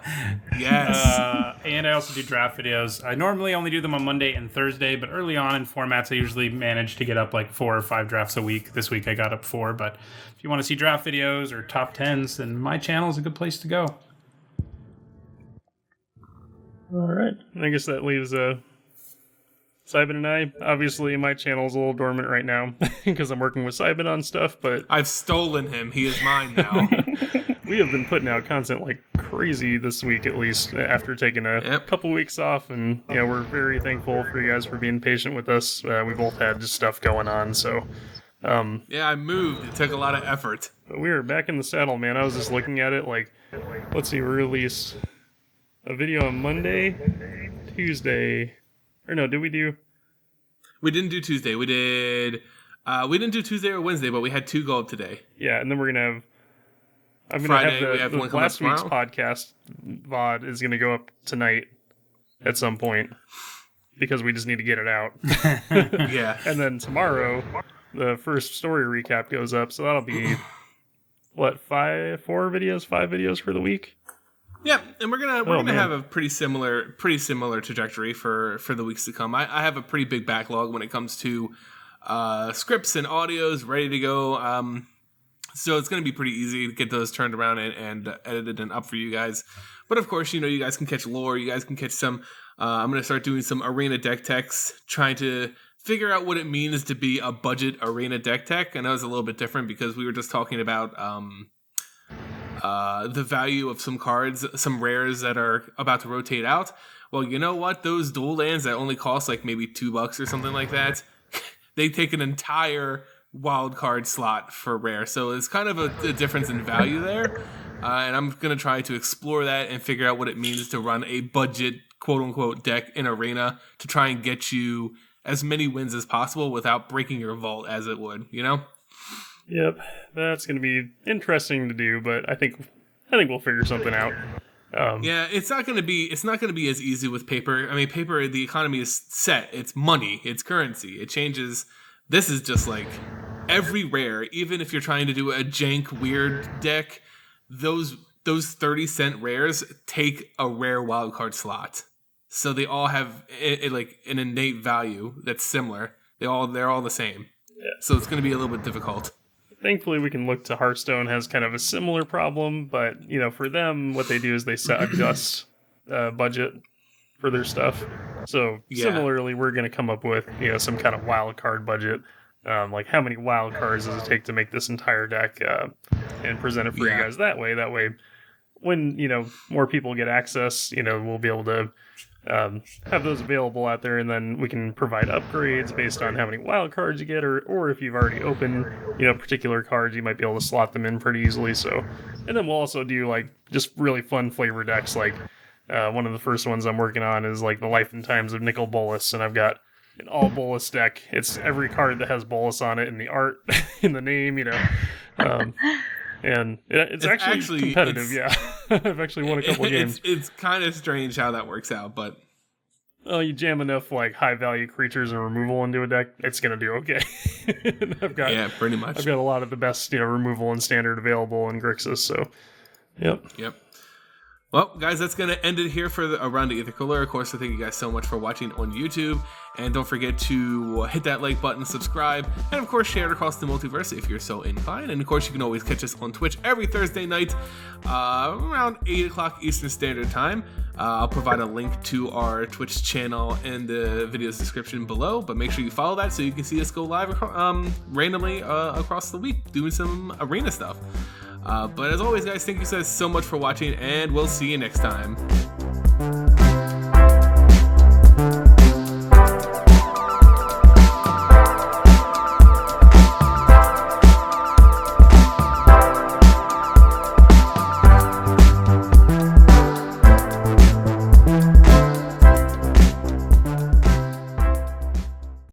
yes. And I also do draft videos. I normally only do them on Monday and Thursday, but early on in formats, I usually manage to get up 4 or 5 drafts a week. This week I got up 4, but if you want to see draft videos or top 10s, then my channel is a good place to go. All right. I guess that leaves Sybin and I. Obviously, my channel is a little dormant right now because I'm working with Sybin on stuff, but I've stolen him. He is mine now. We have been putting out content like crazy this week, at least, after taking a couple weeks off. And, we're very thankful for you guys for being patient with us. We both had just stuff going on, so... I moved. It took a lot of effort. But we were back in the saddle, man. I was just looking at it let's see, we released a video on Monday, Tuesday... Or no, did we do... We didn't do Tuesday. We didn't do Tuesday or Wednesday, but we had 2 go up today. Yeah, and then we're going to have... Friday, we have one coming up last week's tomorrow. podcast, VOD, is going to go up tonight at some point, because we just need to get it out. Yeah. And then tomorrow, the first story recap goes up, so that'll be, 5 videos for the week? Yeah, and we're gonna have a pretty similar trajectory for the weeks to come. I have a pretty big backlog when it comes to scripts and audios ready to go. So it's going to be pretty easy to get those turned around and edited and up for you guys. But of course, you guys can catch lore. You guys can catch some... I'm going to start doing some arena deck techs, trying to figure out what it means to be a budget arena deck tech. And that was a little bit different because we were just talking about the value of some cards, some rares that are about to rotate out. Well, you know what? Those dual lands that only cost maybe $2 or something like that, they take an entire... wild card slot for rare, so it's kind of a difference in value there, and I'm gonna try to explore that and figure out what it means to run a budget quote-unquote deck in arena to try and get you as many wins as possible without breaking your vault as it would, Yep, that's gonna be interesting to do, but I think we'll figure something out. Yeah, it's not gonna be as easy with paper. I mean, paper, the economy is set. It's money. It's currency. It changes. This is just every rare, even if you're trying to do a jank weird deck, those 30-cent rares take a rare wildcard slot. So they all have an innate value that's similar. They're all the same. Yeah. So it's going to be a little bit difficult. Thankfully, we can look to Hearthstone has kind of a similar problem, but for them, what they do is they set a just budget for their stuff. So similarly, we're going to come up with some kind of wild card budget. How many wild cards does it take to make this entire deck and present it for you guys that way? That way, when more people get access, we'll be able to have those available out there, and then we can provide upgrades based on how many wild cards you get, or if you've already opened particular cards, you might be able to slot them in pretty easily. So, and then we'll also do just really fun flavor decks. One of the first ones I'm working on is the Life and Times of Nicol Bolas, and I've got an all Bolas deck. It's every card that has Bolas on it in the art, in the name, and it's actually competitive. I've actually won a couple games. It's kind of strange how that works out, but you jam enough high value creatures and removal into a deck, it's gonna do okay. Pretty much. I've got a lot of the best removal and standard available in Grixis. So, yep. Well, guys, that's going to end it here for Around the Aether Cooler. Of course, I thank you guys so much for watching on YouTube. And don't forget to hit that like button, subscribe, and of course, share it across the multiverse if you're so inclined. And of course, you can always catch us on Twitch every Thursday night around 8 o'clock Eastern Standard Time. I'll provide a link to our Twitch channel in the video's description below, but make sure you follow that so you can see us go live randomly across the week doing some arena stuff. But as always, guys, thank you guys so much for watching, and we'll see you next time.